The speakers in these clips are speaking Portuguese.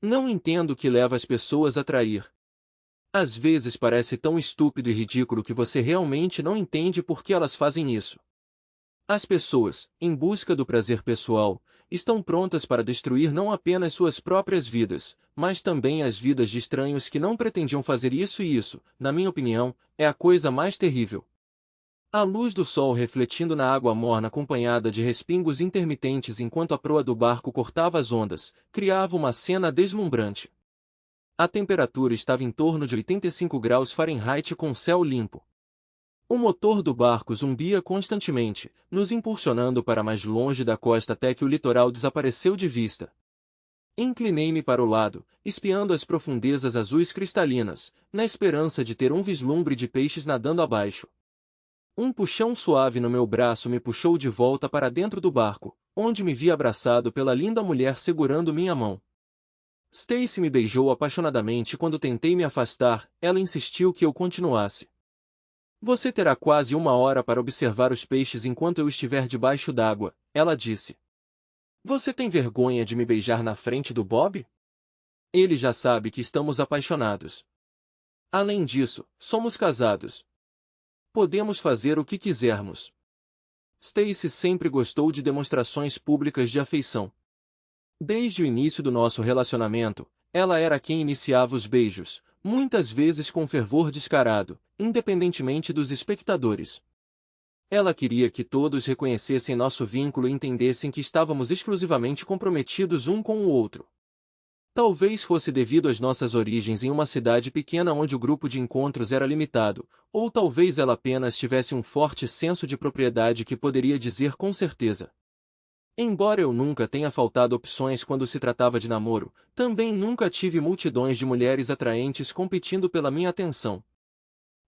Não entendo o que leva as pessoas a trair. Às vezes parece tão estúpido e ridículo que você realmente não entende por que elas fazem isso. As pessoas, em busca do prazer pessoal, estão prontas para destruir não apenas suas próprias vidas, mas também as vidas de estranhos que não pretendiam fazer isso e isso, na minha opinião, é a coisa mais terrível. A luz do sol refletindo na água morna acompanhada de respingos intermitentes enquanto a proa do barco cortava as ondas, criava uma cena deslumbrante. A temperatura estava em torno de 85 graus Fahrenheit com céu limpo. O motor do barco zumbia constantemente, nos impulsionando para mais longe da costa até que o litoral desapareceu de vista. Inclinei-me para o lado, espiando as profundezas azuis cristalinas, na esperança de ter um vislumbre de peixes nadando abaixo. Um puxão suave no meu braço me puxou de volta para dentro do barco, onde me vi abraçado pela linda mulher segurando minha mão. Stacy me beijou apaixonadamente quando tentei me afastar, ela insistiu que eu continuasse. Você terá quase 1 hora para observar os peixes enquanto eu estiver debaixo d'água, ela disse. Você tem vergonha de me beijar na frente do Bob? Ele já sabe que estamos apaixonados. Além disso, somos casados. Podemos fazer o que quisermos. Stacy sempre gostou de demonstrações públicas de afeição. Desde o início do nosso relacionamento, ela era quem iniciava os beijos, muitas vezes com fervor descarado, independentemente dos espectadores. Ela queria que todos reconhecessem nosso vínculo e entendessem que estávamos exclusivamente comprometidos um com o outro. Talvez fosse devido às nossas origens em uma cidade pequena onde o grupo de encontros era limitado, ou talvez ela apenas tivesse um forte senso de propriedade que poderia dizer com certeza. Embora eu nunca tenha faltado opções quando se tratava de namoro, também nunca tive multidões de mulheres atraentes competindo pela minha atenção.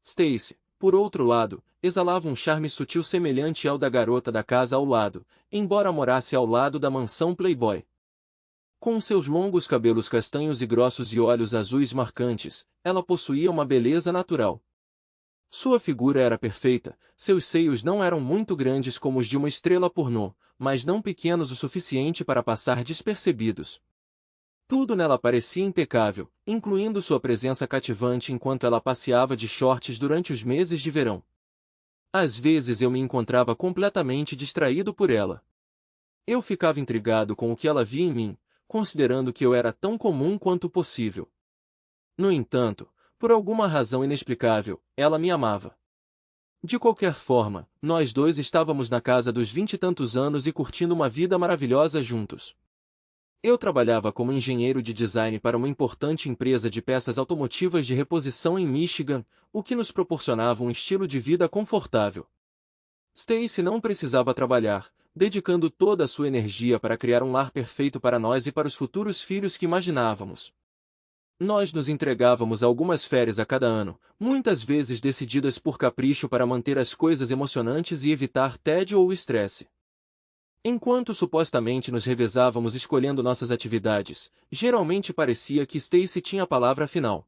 Stacy, por outro lado, exalava um charme sutil semelhante ao da garota da casa ao lado, embora morasse ao lado da mansão Playboy. Com seus longos cabelos castanhos e grossos e olhos azuis marcantes, ela possuía uma beleza natural. Sua figura era perfeita, seus seios não eram muito grandes como os de uma estrela pornô, mas não pequenos o suficiente para passar despercebidos. Tudo nela parecia impecável, incluindo sua presença cativante enquanto ela passeava de shorts durante os meses de verão. Às vezes eu me encontrava completamente distraído por ela. Eu ficava intrigado com o que ela via em mim, considerando que eu era tão comum quanto possível. No entanto, por alguma razão inexplicável, ela me amava. De qualquer forma, nós dois estávamos na casa dos 20 e tantos anos e curtindo uma vida maravilhosa juntos. Eu trabalhava como engenheiro de design para uma importante empresa de peças automotivas de reposição em Michigan, o que nos proporcionava um estilo de vida confortável. Stacy não precisava trabalhar, dedicando toda a sua energia para criar um lar perfeito para nós e para os futuros filhos que imaginávamos. Nós nos entregávamos a algumas férias a cada ano, muitas vezes decididas por capricho para manter as coisas emocionantes e evitar tédio ou estresse. Enquanto supostamente nos revezávamos escolhendo nossas atividades, geralmente parecia que Stacy tinha a palavra final.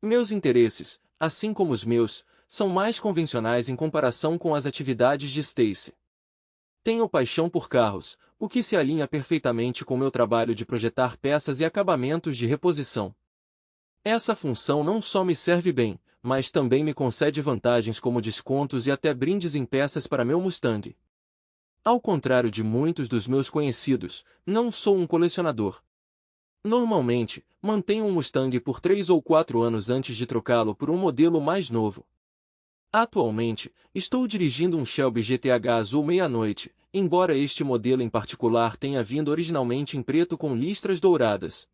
Meus interesses, assim como os meus, são mais convencionais em comparação com as atividades de Stacy. Tenho paixão por carros, o que se alinha perfeitamente com meu trabalho de projetar peças e acabamentos de reposição. Essa função não só me serve bem, mas também me concede vantagens como descontos e até brindes em peças para meu Mustang. Ao contrário de muitos dos meus conhecidos, não sou um colecionador. Normalmente, mantenho um Mustang por 3 ou 4 anos antes de trocá-lo por um modelo mais novo. Atualmente, estou dirigindo um Shelby GTH azul meia-noite, embora este modelo em particular tenha vindo originalmente em preto com listras douradas.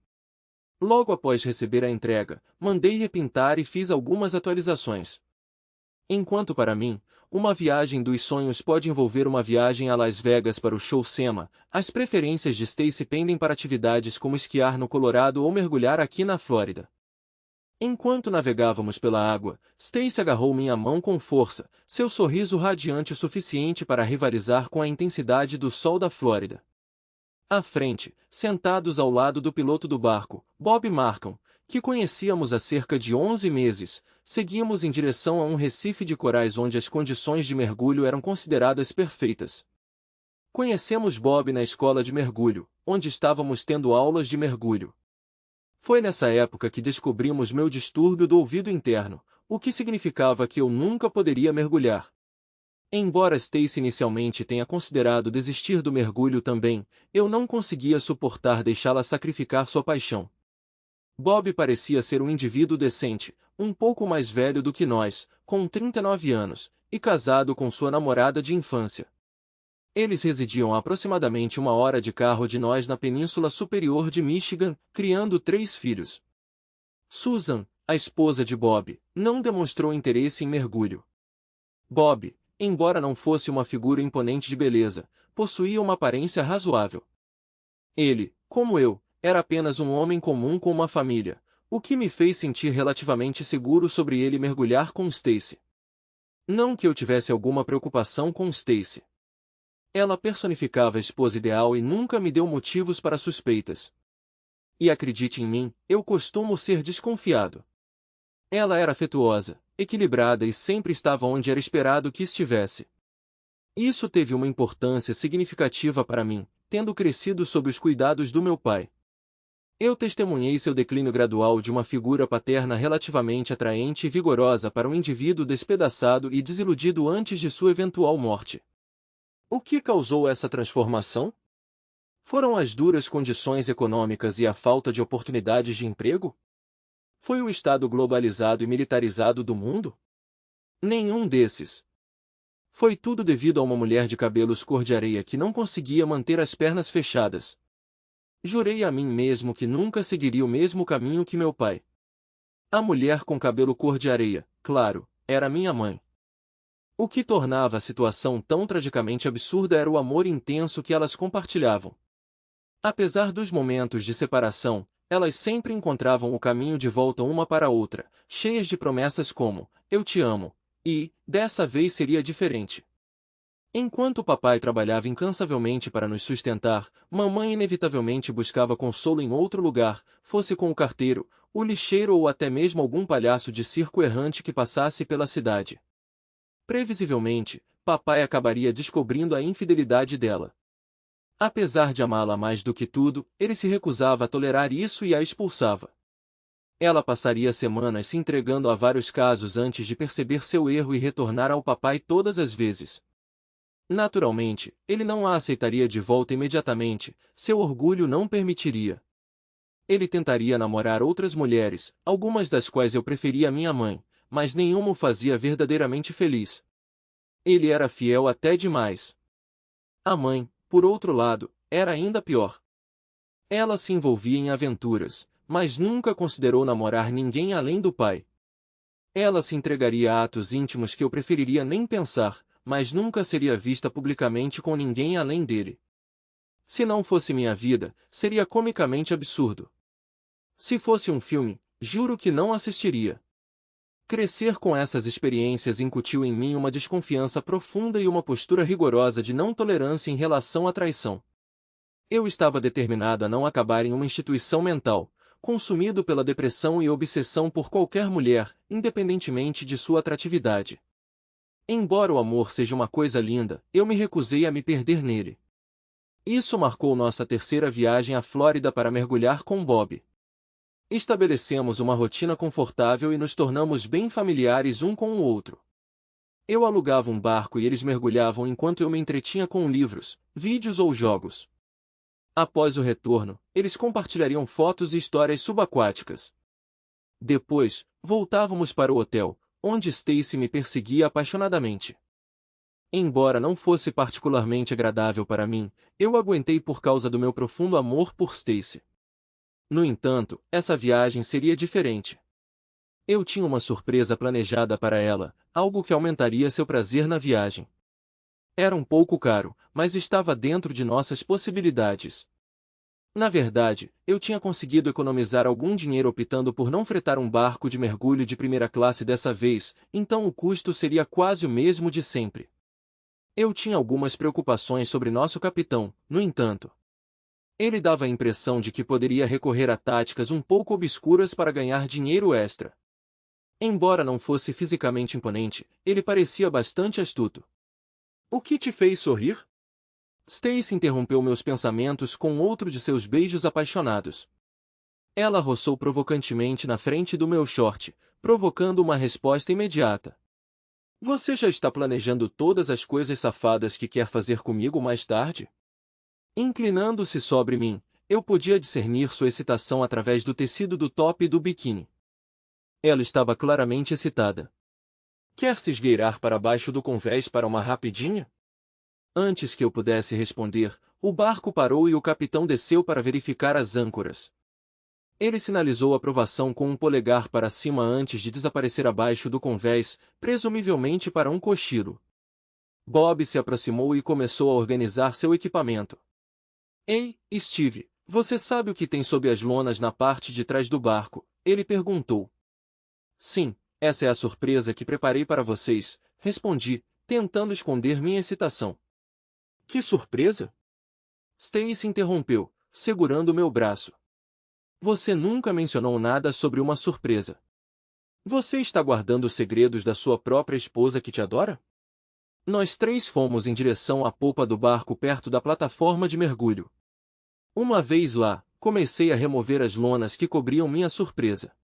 Logo após receber a entrega, mandei repintar e fiz algumas atualizações. Enquanto para mim, uma viagem dos sonhos pode envolver uma viagem a Las Vegas para o show SEMA, as preferências de Stacy pendem para atividades como esquiar no Colorado ou mergulhar aqui na Flórida. Enquanto navegávamos pela água, Stacy agarrou minha mão com força, seu sorriso radiante o suficiente para rivalizar com a intensidade do sol da Flórida. À frente, sentados ao lado do piloto do barco, Bob Markham, que conhecíamos há cerca de 11 meses, seguíamos em direção a um recife de corais onde as condições de mergulho eram consideradas perfeitas. Conhecemos Bob na escola de mergulho, onde estávamos tendo aulas de mergulho. Foi nessa época que descobrimos meu distúrbio do ouvido interno, o que significava que eu nunca poderia mergulhar. Embora Stacy inicialmente tenha considerado desistir do mergulho também, eu não conseguia suportar deixá-la sacrificar sua paixão. Bob parecia ser um indivíduo decente, um pouco mais velho do que nós, com 39 anos, e casado com sua namorada de infância. Eles residiam a aproximadamente 1 hora de carro de nós na Península Superior de Michigan, criando 3 filhos. Susan, a esposa de Bob, não demonstrou interesse em mergulho. Bob, embora não fosse uma figura imponente de beleza, possuía uma aparência razoável. Ele, como eu, era apenas um homem comum com uma família, o que me fez sentir relativamente seguro sobre ele mergulhar com Stacy. Não que eu tivesse alguma preocupação com Stacy. Ela personificava a esposa ideal e nunca me deu motivos para suspeitas. E acredite em mim, eu costumo ser desconfiado. Ela era afetuosa, equilibrada e sempre estava onde era esperado que estivesse. Isso teve uma importância significativa para mim, tendo crescido sob os cuidados do meu pai. Eu testemunhei seu declínio gradual de uma figura paterna relativamente atraente e vigorosa para um indivíduo despedaçado e desiludido antes de sua eventual morte. O que causou essa transformação? Foram as duras condições econômicas e a falta de oportunidades de emprego? Foi o estado globalizado e militarizado do mundo? Nenhum desses. Foi tudo devido a uma mulher de cabelos cor de areia que não conseguia manter as pernas fechadas. Jurei a mim mesmo que nunca seguiria o mesmo caminho que meu pai. A mulher com cabelo cor de areia, claro, era minha mãe. O que tornava a situação tão tragicamente absurda era o amor intenso que elas compartilhavam. Apesar dos momentos de separação, elas sempre encontravam o caminho de volta uma para a outra, cheias de promessas como, eu te amo, e, dessa vez seria diferente. Enquanto papai trabalhava incansavelmente para nos sustentar, mamãe inevitavelmente buscava consolo em outro lugar, fosse com o carteiro, o lixeiro ou até mesmo algum palhaço de circo errante que passasse pela cidade. Previsivelmente, papai acabaria descobrindo a infidelidade dela. Apesar de amá-la mais do que tudo, ele se recusava a tolerar isso e a expulsava. Ela passaria semanas se entregando a vários casos antes de perceber seu erro e retornar ao papai todas as vezes. Naturalmente, ele não a aceitaria de volta imediatamente, seu orgulho não permitiria. Ele tentaria namorar outras mulheres, algumas das quais eu preferia a minha mãe, mas nenhuma o fazia verdadeiramente feliz. Ele era fiel até demais. A mãe, por outro lado, era ainda pior. Ela se envolvia em aventuras, mas nunca considerou namorar ninguém além do pai. Ela se entregaria a atos íntimos que eu preferiria nem pensar, mas nunca seria vista publicamente com ninguém além dele. Se não fosse minha vida, seria comicamente absurdo. Se fosse um filme, juro que não assistiria. Crescer com essas experiências incutiu em mim uma desconfiança profunda e uma postura rigorosa de não tolerância em relação à traição. Eu estava determinado a não acabar em uma instituição mental, consumido pela depressão e obsessão por qualquer mulher, independentemente de sua atratividade. Embora o amor seja uma coisa linda, eu me recusei a me perder nele. Isso marcou nossa terceira viagem à Flórida para mergulhar com Bob. Estabelecemos uma rotina confortável e nos tornamos bem familiares um com o outro. Eu alugava um barco e eles mergulhavam enquanto eu me entretinha com livros, vídeos ou jogos. Após o retorno, eles compartilhariam fotos e histórias subaquáticas. Depois, voltávamos para o hotel, onde Stacy me perseguia apaixonadamente. Embora não fosse particularmente agradável para mim, eu aguentei por causa do meu profundo amor por Stacy. No entanto, essa viagem seria diferente. Eu tinha uma surpresa planejada para ela, algo que aumentaria seu prazer na viagem. Era um pouco caro, mas estava dentro de nossas possibilidades. Na verdade, eu tinha conseguido economizar algum dinheiro optando por não fretar um barco de mergulho de primeira classe dessa vez, então o custo seria quase o mesmo de sempre. Eu tinha algumas preocupações sobre nosso capitão, no entanto. Ele dava a impressão de que poderia recorrer a táticas um pouco obscuras para ganhar dinheiro extra. Embora não fosse fisicamente imponente, ele parecia bastante astuto. O que te fez sorrir? Stacy interrompeu meus pensamentos com outro de seus beijos apaixonados. Ela roçou provocantemente na frente do meu short, provocando uma resposta imediata. Você já está planejando todas as coisas safadas que quer fazer comigo mais tarde? Inclinando-se sobre mim, eu podia discernir sua excitação através do tecido do top e do biquíni. Ela estava claramente excitada. Quer se esgueirar para baixo do convés para uma rapidinha? Antes que eu pudesse responder, o barco parou e o capitão desceu para verificar as âncoras. Ele sinalizou aprovação com um polegar para cima antes de desaparecer abaixo do convés, presumivelmente para um cochilo. Bob se aproximou e começou a organizar seu equipamento. Ei, Steve, você sabe o que tem sob as lonas na parte de trás do barco? Ele perguntou. Sim, essa é a surpresa que preparei para vocês, respondi, tentando esconder minha excitação. Que surpresa? Stacy interrompeu, segurando meu braço. Você nunca mencionou nada sobre uma surpresa. Você está guardando os segredos da sua própria esposa que te adora? Nós três fomos em direção à popa do barco perto da plataforma de mergulho. Uma vez lá, comecei a remover as lonas que cobriam minha surpresa.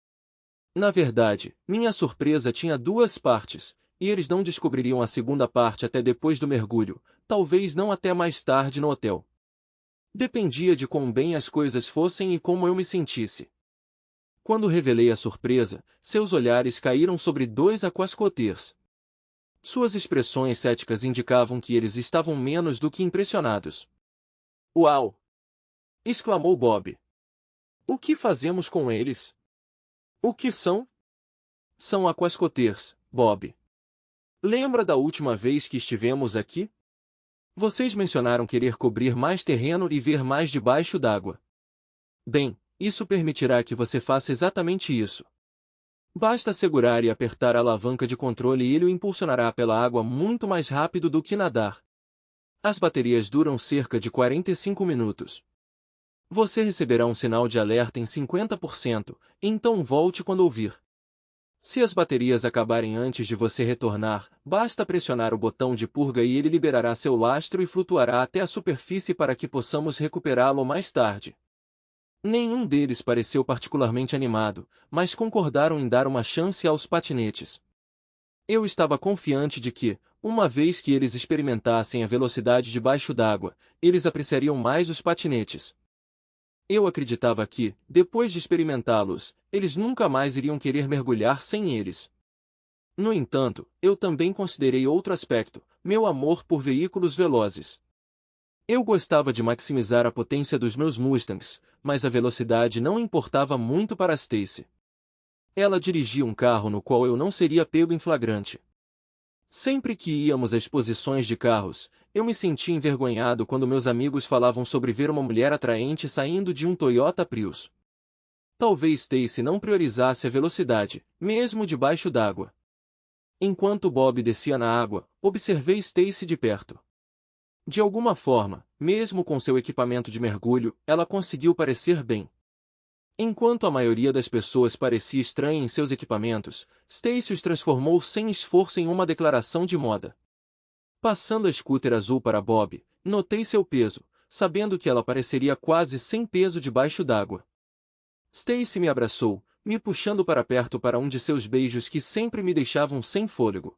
Na verdade, minha surpresa tinha duas partes, e eles não descobririam a segunda parte até depois do mergulho, talvez não até mais tarde no hotel. Dependia de quão bem as coisas fossem e como eu me sentisse. Quando revelei a surpresa, seus olhares caíram sobre dois aquascoters. Suas expressões céticas indicavam que eles estavam menos do que impressionados. Uau! Exclamou Bob. O que fazemos com eles? O que são? São aquascoters, Bob. Lembra da última vez que estivemos aqui? Vocês mencionaram querer cobrir mais terreno e ver mais debaixo d'água. Bem, isso permitirá que você faça exatamente isso. Basta segurar e apertar a alavanca de controle e ele o impulsionará pela água muito mais rápido do que nadar. As baterias duram cerca de 45 minutos. Você receberá um sinal de alerta em 50%, então volte quando ouvir. Se as baterias acabarem antes de você retornar, basta pressionar o botão de purga e ele liberará seu lastro e flutuará até a superfície para que possamos recuperá-lo mais tarde. Nenhum deles pareceu particularmente animado, mas concordaram em dar uma chance aos patinetes. Eu estava confiante de que, uma vez que eles experimentassem a velocidade debaixo d'água, eles apreciariam mais os patinetes. Eu acreditava que, depois de experimentá-los, eles nunca mais iriam querer mergulhar sem eles. No entanto, eu também considerei outro aspecto, meu amor por veículos velozes. Eu gostava de maximizar a potência dos meus Mustangs, mas a velocidade não importava muito para Stacy. Ela dirigia um carro no qual eu não seria pego em flagrante. Sempre que íamos a exposições de carros, eu me sentia envergonhado quando meus amigos falavam sobre ver uma mulher atraente saindo de um Toyota Prius. Talvez Stacy não priorizasse a velocidade, mesmo debaixo d'água. Enquanto Bob descia na água, observei Stacy de perto. De alguma forma, mesmo com seu equipamento de mergulho, ela conseguiu parecer bem. Enquanto a maioria das pessoas parecia estranha em seus equipamentos, Stacy os transformou sem esforço em uma declaração de moda. Passando a scooter azul para Bob, notei seu peso, sabendo que ela pareceria quase sem peso debaixo d'água. Stacy me abraçou, me puxando para perto para um de seus beijos que sempre me deixavam sem fôlego.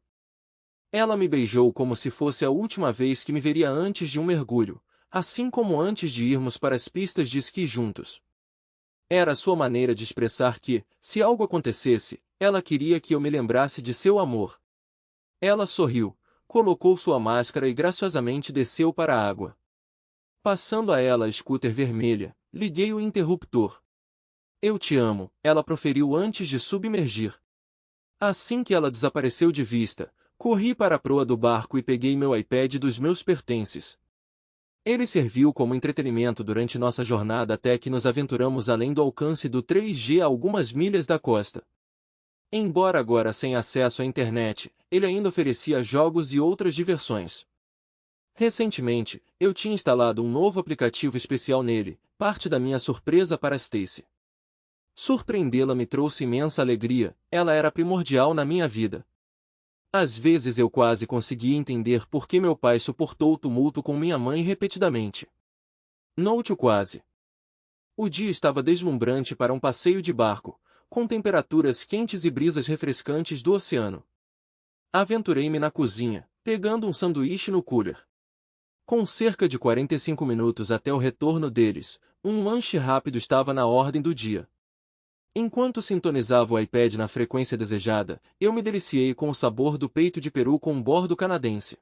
Ela me beijou como se fosse a última vez que me veria antes de um mergulho, assim como antes de irmos para as pistas de esqui juntos. Era a sua maneira de expressar que, se algo acontecesse, ela queria que eu me lembrasse de seu amor. Ela sorriu, colocou sua máscara e graciosamente desceu para a água. Passando a ela a scooter vermelha, liguei o interruptor. Eu te amo, ela proferiu antes de submergir. Assim que ela desapareceu de vista, corri para a proa do barco e peguei meu iPad dos meus pertences. Ele serviu como entretenimento durante nossa jornada até que nos aventuramos além do alcance do 3G a algumas milhas da costa. Embora agora sem acesso à internet, ele ainda oferecia jogos e outras diversões. Recentemente, eu tinha instalado um novo aplicativo especial nele, parte da minha surpresa para Stacy. Surpreendê-la me trouxe imensa alegria, ela era primordial na minha vida. Às vezes eu quase conseguia entender por que meu pai suportou o tumulto com minha mãe repetidamente. Note o quase. O dia estava deslumbrante para um passeio de barco, com temperaturas quentes e brisas refrescantes do oceano. Aventurei-me na cozinha, pegando um sanduíche no cooler. Com cerca de 45 minutos até o retorno deles, um lanche rápido estava na ordem do dia. Enquanto sintonizava o iPad na frequência desejada, eu me deliciei com o sabor do peito de peru com bordo canadense.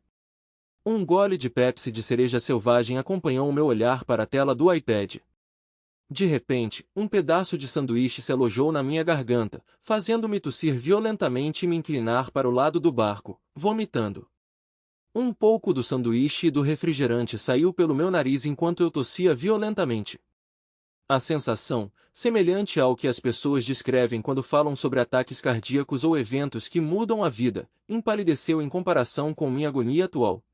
Um gole de Pepsi de cereja selvagem acompanhou o meu olhar para a tela do iPad. De repente, um pedaço de sanduíche se alojou na minha garganta, fazendo-me tossir violentamente e me inclinar para o lado do barco, vomitando. Um pouco do sanduíche e do refrigerante saiu pelo meu nariz enquanto eu tossia violentamente. A sensação, semelhante ao que as pessoas descrevem quando falam sobre ataques cardíacos ou eventos que mudam a vida, empalideceu em comparação com minha agonia atual.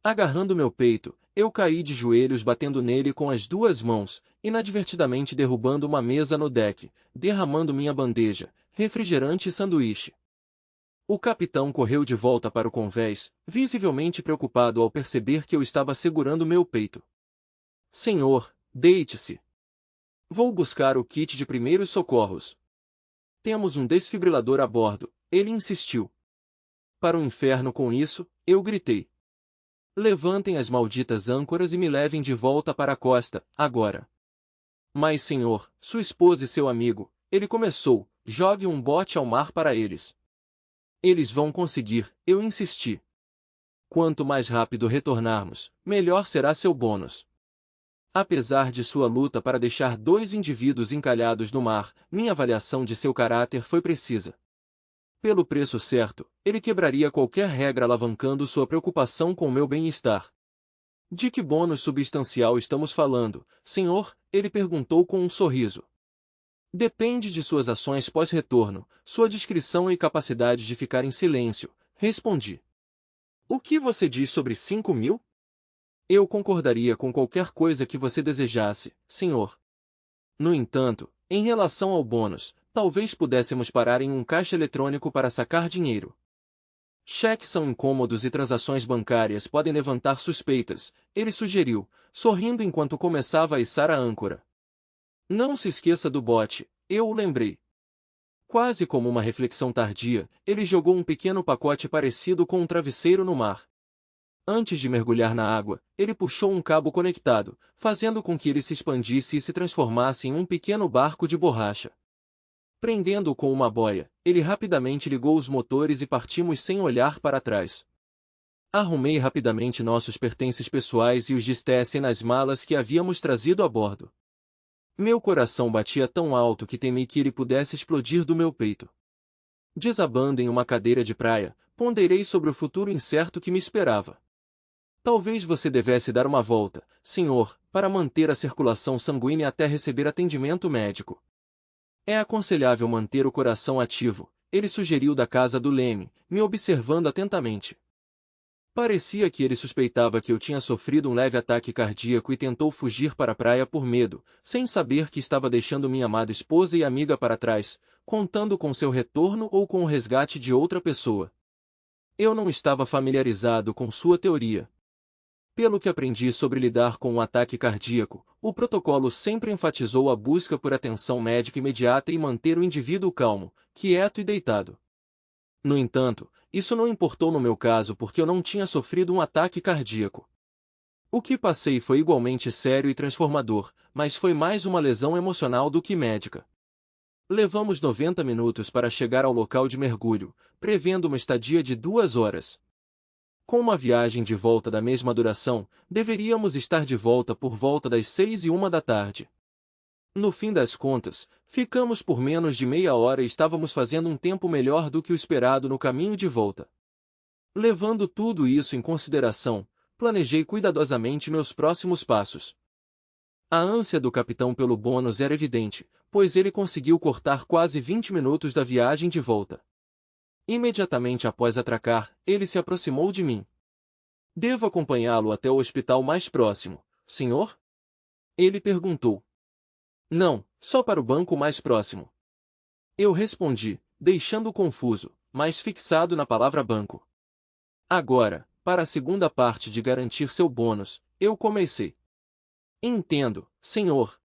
Agarrando meu peito, eu caí de joelhos batendo nele com as duas mãos, inadvertidamente derrubando uma mesa no deck, derramando minha bandeja, refrigerante e sanduíche. O capitão correu de volta para o convés, visivelmente preocupado ao perceber que eu estava segurando meu peito. Senhor, deite-se. Vou buscar o kit de primeiros socorros. Temos um desfibrilador a bordo, ele insistiu. Para o inferno com isso, eu gritei. Levantem as malditas âncoras e me levem de volta para a costa, agora. Mas senhor, sua esposa e seu amigo, ele começou, jogue um bote ao mar para eles. Eles vão conseguir, eu insisti. Quanto mais rápido retornarmos, melhor será seu bônus. Apesar de sua luta para deixar dois indivíduos encalhados no mar, minha avaliação de seu caráter foi precisa. Pelo preço certo, ele quebraria qualquer regra alavancando sua preocupação com meu bem-estar. De que bônus substancial estamos falando, senhor? Ele perguntou com um sorriso. Depende de suas ações pós-retorno, sua discrição e capacidade de ficar em silêncio, respondi. O que você diz sobre 5.000? Eu concordaria com qualquer coisa que você desejasse, senhor. No entanto, em relação ao bônus, talvez pudéssemos parar em um caixa eletrônico para sacar dinheiro. Cheques são incômodos e transações bancárias podem levantar suspeitas, ele sugeriu, sorrindo enquanto começava a içar a âncora. Não se esqueça do bote, eu o lembrei. Quase como uma reflexão tardia, ele jogou um pequeno pacote parecido com um travesseiro no mar. Antes de mergulhar na água, ele puxou um cabo conectado, fazendo com que ele se expandisse e se transformasse em um pequeno barco de borracha. Prendendo-o com uma boia, ele rapidamente ligou os motores e partimos sem olhar para trás. Arrumei rapidamente nossos pertences pessoais e os distesse nas malas que havíamos trazido a bordo. Meu coração batia tão alto que temi que ele pudesse explodir do meu peito. Desabando em uma cadeira de praia, ponderei sobre o futuro incerto que me esperava. Talvez você devesse dar uma volta, senhor, para manter a circulação sanguínea até receber atendimento médico. É aconselhável manter o coração ativo, ele sugeriu da casa do Leme, me observando atentamente. Parecia que ele suspeitava que eu tinha sofrido um leve ataque cardíaco e tentou fugir para a praia por medo, sem saber que estava deixando minha amada esposa e amiga para trás, contando com seu retorno ou com o resgate de outra pessoa. Eu não estava familiarizado com sua teoria. Pelo que aprendi sobre lidar com um ataque cardíaco, o protocolo sempre enfatizou a busca por atenção médica imediata e manter o indivíduo calmo, quieto e deitado. No entanto, isso não importou no meu caso porque eu não tinha sofrido um ataque cardíaco. O que passei foi igualmente sério e transformador, mas foi mais uma lesão emocional do que médica. Levamos 90 minutos para chegar ao local de mergulho, prevendo uma estadia de 2 horas. Com uma viagem de volta da mesma duração, deveríamos estar de volta por volta das 6:01 da tarde. No fim das contas, ficamos por menos de meia hora e estávamos fazendo um tempo melhor do que o esperado no caminho de volta. Levando tudo isso em consideração, planejei cuidadosamente meus próximos passos. A ânsia do capitão pelo bônus era evidente, pois ele conseguiu cortar quase 20 minutos da viagem de volta. Imediatamente após atracar, ele se aproximou de mim. Devo acompanhá-lo até o hospital mais próximo, senhor? Ele perguntou. Não, só para o banco mais próximo. Eu respondi, deixando-o confuso, mas fixado na palavra banco. Agora, para a segunda parte de garantir seu bônus, eu comecei. Entendo, senhor.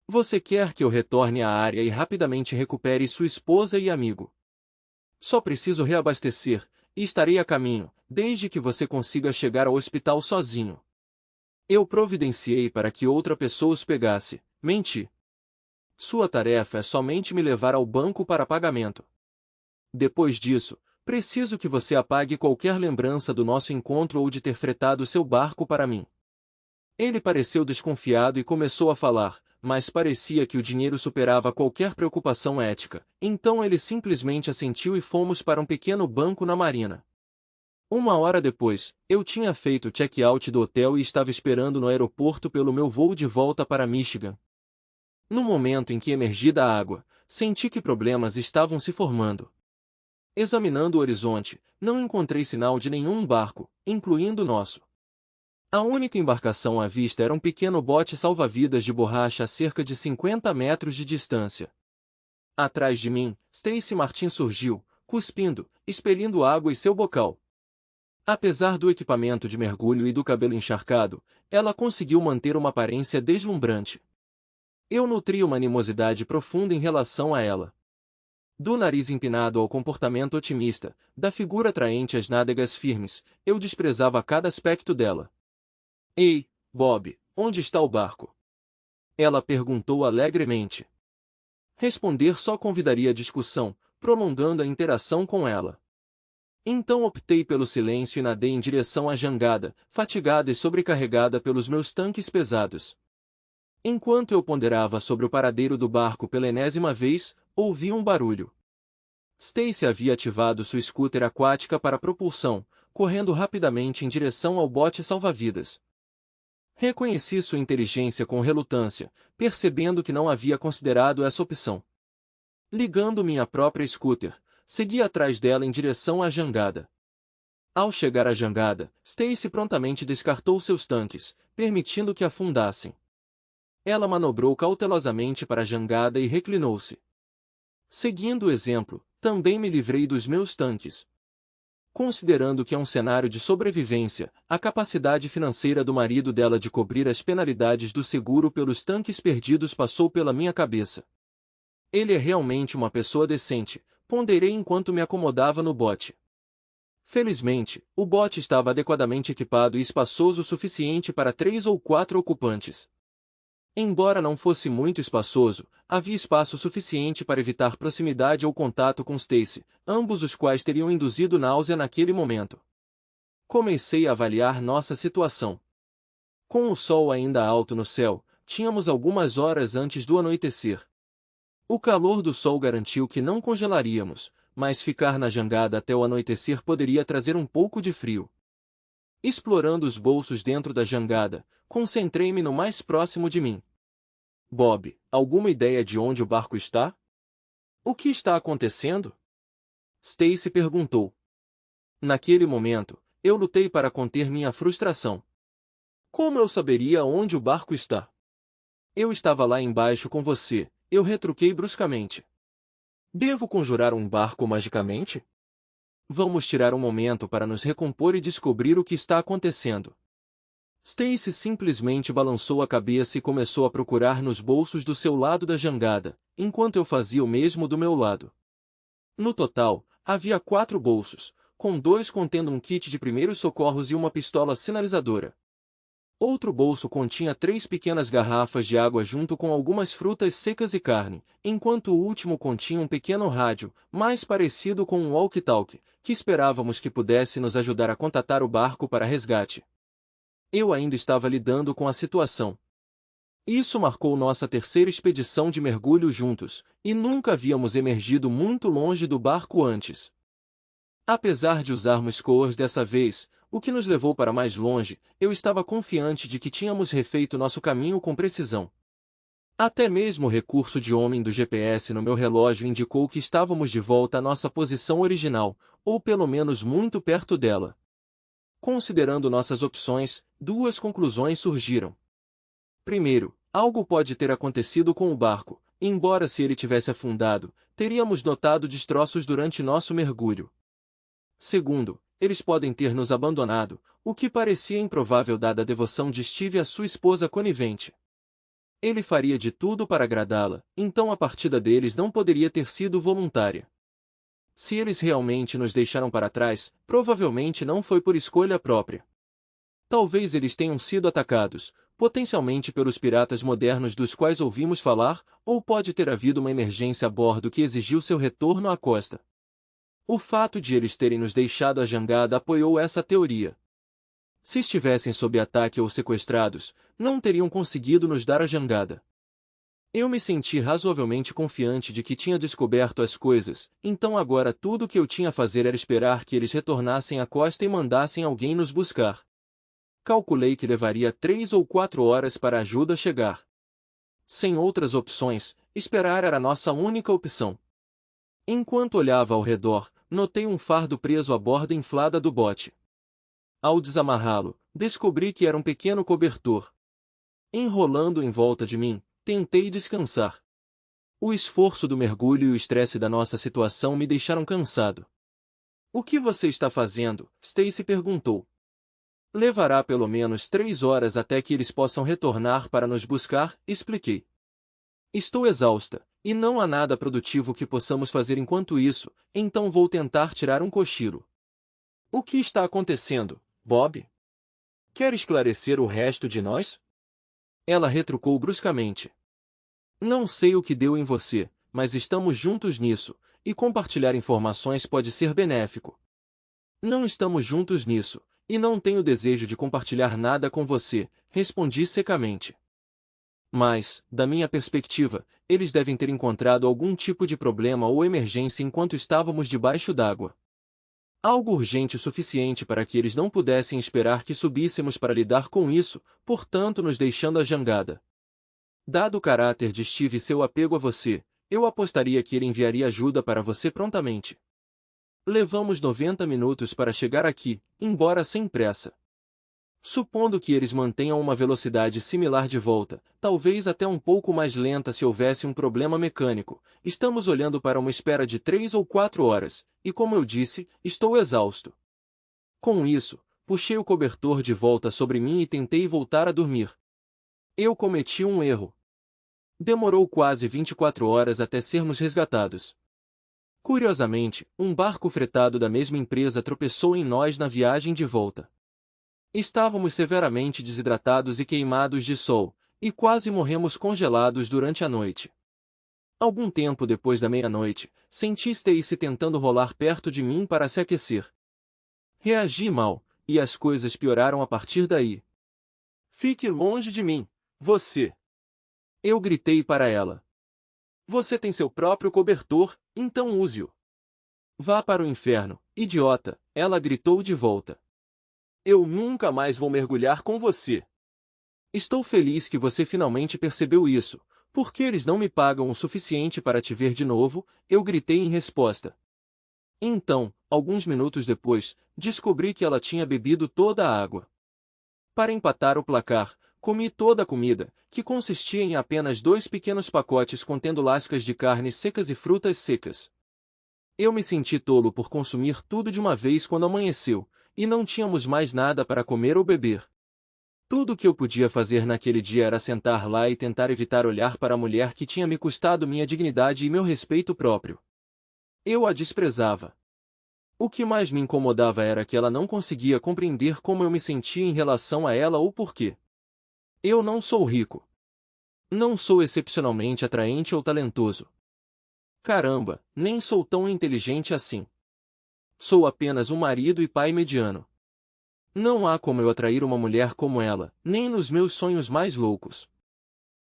Você quer que eu retorne à área e rapidamente recupere sua esposa e amigo? Só preciso reabastecer, e estarei a caminho, desde que você consiga chegar ao hospital sozinho. Eu providenciei para que outra pessoa os pegasse. Menti. Sua tarefa é somente me levar ao banco para pagamento. Depois disso, preciso que você apague qualquer lembrança do nosso encontro ou de ter fretado seu barco para mim. Ele pareceu desconfiado e começou a falar, mas parecia que o dinheiro superava qualquer preocupação ética. Então ele simplesmente assentiu e fomos para um pequeno banco na marina. Uma hora depois, eu tinha feito o check-out do hotel e estava esperando no aeroporto pelo meu voo de volta para Michigan. No momento em que emergi da água, senti que problemas estavam se formando. Examinando o horizonte, não encontrei sinal de nenhum barco, incluindo o nosso. A única embarcação à vista era um pequeno bote salva-vidas de borracha a cerca de 50 metros de distância. Atrás de mim, Stacy Martin surgiu, cuspindo, expelindo água e seu bocal. Apesar do equipamento de mergulho e do cabelo encharcado, ela conseguiu manter uma aparência deslumbrante. Eu nutri uma animosidade profunda em relação a ela. Do nariz empinado ao comportamento otimista, da figura atraente às nádegas firmes, eu desprezava cada aspecto dela. Ei, Bob, onde está o barco? Ela perguntou alegremente. Responder só convidaria a discussão, prolongando a interação com ela. Então optei pelo silêncio e nadei em direção à jangada, fatigada e sobrecarregada pelos meus tanques pesados. Enquanto eu ponderava sobre o paradeiro do barco pela enésima vez, ouvi um barulho. Stacy havia ativado sua scooter aquática para propulsão, correndo rapidamente em direção ao bote salva-vidas. Reconheci sua inteligência com relutância, percebendo que não havia considerado essa opção. Ligando minha própria scooter, segui atrás dela em direção à jangada. Ao chegar à jangada, Stacy prontamente descartou seus tanques, permitindo que afundassem. Ela manobrou cautelosamente para a jangada e reclinou-se. Seguindo o exemplo, também me livrei dos meus tanques. Considerando que é um cenário de sobrevivência, a capacidade financeira do marido dela de cobrir as penalidades do seguro pelos tanques perdidos passou pela minha cabeça. Ele é realmente uma pessoa decente, ponderei enquanto me acomodava no bote. Felizmente, o bote estava adequadamente equipado e espaçoso o suficiente para 3 ou 4 ocupantes. Embora não fosse muito espaçoso, havia espaço suficiente para evitar proximidade ou contato com Stacy, ambos os quais teriam induzido náusea naquele momento. Comecei a avaliar nossa situação. Com o sol ainda alto no céu, tínhamos algumas horas antes do anoitecer. O calor do sol garantiu que não congelaríamos, mas ficar na jangada até o anoitecer poderia trazer um pouco de frio. Explorando os bolsos dentro da jangada, concentrei-me no mais próximo de mim. Bob, alguma ideia de onde o barco está? O que está acontecendo? Stacy perguntou. Naquele momento, eu lutei para conter minha frustração. Como eu saberia onde o barco está? Eu estava lá embaixo com você, eu retruquei bruscamente. Devo conjurar um barco magicamente? Vamos tirar um momento para nos recompor e descobrir o que está acontecendo. Stacy simplesmente balançou a cabeça e começou a procurar nos bolsos do seu lado da jangada, enquanto eu fazia o mesmo do meu lado. No total, havia 4 bolsos, com 2 contendo um kit de primeiros socorros e uma pistola sinalizadora. Outro bolso continha 3 pequenas garrafas de água junto com algumas frutas secas e carne, enquanto o último continha um pequeno rádio, mais parecido com um walkie-talkie, que esperávamos que pudesse nos ajudar a contatar o barco para resgate. Eu ainda estava lidando com a situação. Isso marcou nossa terceira expedição de mergulho juntos, e nunca havíamos emergido muito longe do barco antes. Apesar de usarmos coors dessa vez, o que nos levou para mais longe, eu estava confiante de que tínhamos refeito nosso caminho com precisão. Até mesmo o recurso de homem do GPS no meu relógio indicou que estávamos de volta à nossa posição original, ou pelo menos muito perto dela. Considerando nossas opções, 2 conclusões surgiram. Primeiro, algo pode ter acontecido com o barco, embora se ele tivesse afundado, teríamos notado destroços durante nosso mergulho. Segundo, eles podem ter nos abandonado, o que parecia improvável dada a devoção de Steve à sua esposa conivente. Ele faria de tudo para agradá-la, então a partida deles não poderia ter sido voluntária. Se eles realmente nos deixaram para trás, provavelmente não foi por escolha própria. Talvez eles tenham sido atacados, potencialmente pelos piratas modernos dos quais ouvimos falar, ou pode ter havido uma emergência a bordo que exigiu seu retorno à costa. O fato de eles terem nos deixado a jangada apoiou essa teoria. Se estivessem sob ataque ou sequestrados, não teriam conseguido nos dar a jangada. Eu me senti razoavelmente confiante de que tinha descoberto as coisas, então agora tudo o que eu tinha a fazer era esperar que eles retornassem à costa e mandassem alguém nos buscar. Calculei que levaria 3 ou 4 horas para a ajuda chegar. Sem outras opções, esperar era nossa única opção. Enquanto olhava ao redor, notei um fardo preso à borda inflada do bote. Ao desamarrá-lo, descobri que era um pequeno cobertor. Enrolando em volta de mim, tentei descansar. O esforço do mergulho e o estresse da nossa situação me deixaram cansado. "O que você está fazendo?" Stacy perguntou. "Levará pelo menos 3 horas até que eles possam retornar para nos buscar", expliquei. "Estou exausta, e não há nada produtivo que possamos fazer enquanto isso, então vou tentar tirar um cochilo." "O que está acontecendo, Bob? Quer esclarecer o resto de nós?" Ela retrucou bruscamente. "Não sei o que deu em você, mas estamos juntos nisso, e compartilhar informações pode ser benéfico." "Não estamos juntos nisso, e não tenho desejo de compartilhar nada com você", respondi secamente. "Mas, da minha perspectiva, eles devem ter encontrado algum tipo de problema ou emergência enquanto estávamos debaixo d'água. Algo urgente o suficiente para que eles não pudessem esperar que subíssemos para lidar com isso, portanto nos deixando a jangada. Dado o caráter de Steve e seu apego a você, eu apostaria que ele enviaria ajuda para você prontamente. Levamos 90 minutos para chegar aqui, embora sem pressa. Supondo que eles mantenham uma velocidade similar de volta, talvez até um pouco mais lenta se houvesse um problema mecânico, estamos olhando para uma espera de 3 ou 4 horas, e como eu disse, estou exausto." Com isso, puxei o cobertor de volta sobre mim e tentei voltar a dormir. Eu cometi um erro. Demorou quase 24 horas até sermos resgatados. Curiosamente, um barco fretado da mesma empresa tropeçou em nós na viagem de volta. Estávamos severamente desidratados e queimados de sol, e quase morremos congelados durante a noite. Algum tempo depois da meia-noite, senti Stacy tentando rolar perto de mim para se aquecer. Reagi mal, e as coisas pioraram a partir daí. "Fique longe de mim, você!" Eu gritei para ela. "Você tem seu próprio cobertor, então use-o." "Vá para o inferno, idiota!" ela gritou de volta. "Eu nunca mais vou mergulhar com você." "Estou feliz que você finalmente percebeu isso, porque eles não me pagam o suficiente para te ver de novo", eu gritei em resposta. Então, alguns minutos depois, descobri que ela tinha bebido toda a água. Para empatar o placar, comi toda a comida, que consistia em apenas 2 pequenos pacotes contendo lascas de carnes secas e frutas secas. Eu me senti tolo por consumir tudo de uma vez quando amanheceu, e não tínhamos mais nada para comer ou beber. Tudo o que eu podia fazer naquele dia era sentar lá e tentar evitar olhar para a mulher que tinha me custado minha dignidade e meu respeito próprio. Eu a desprezava. O que mais me incomodava era que ela não conseguia compreender como eu me sentia em relação a ela ou por quê. Eu não sou rico. Não sou excepcionalmente atraente ou talentoso. Caramba, nem sou tão inteligente assim. Sou apenas um marido e pai mediano. Não há como eu atrair uma mulher como ela, nem nos meus sonhos mais loucos.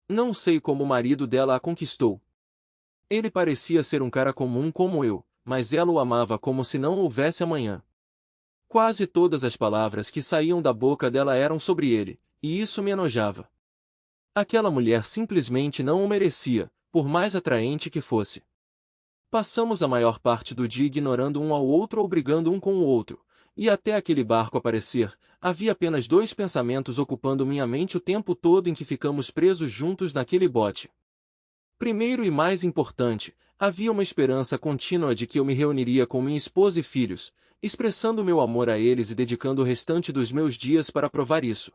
Não sei como o marido dela a conquistou. Ele parecia ser um cara comum como eu, mas ela o amava como se não houvesse amanhã. Quase todas as palavras que saíam da boca dela eram sobre ele, e isso me enojava. Aquela mulher simplesmente não o merecia, por mais atraente que fosse. Passamos a maior parte do dia ignorando um ao outro ou brigando um com o outro, e até aquele barco aparecer, havia apenas 2 pensamentos ocupando minha mente o tempo todo em que ficamos presos juntos naquele bote. Primeiro e mais importante, havia uma esperança contínua de que eu me reuniria com minha esposa e filhos, expressando meu amor a eles e dedicando o restante dos meus dias para provar isso.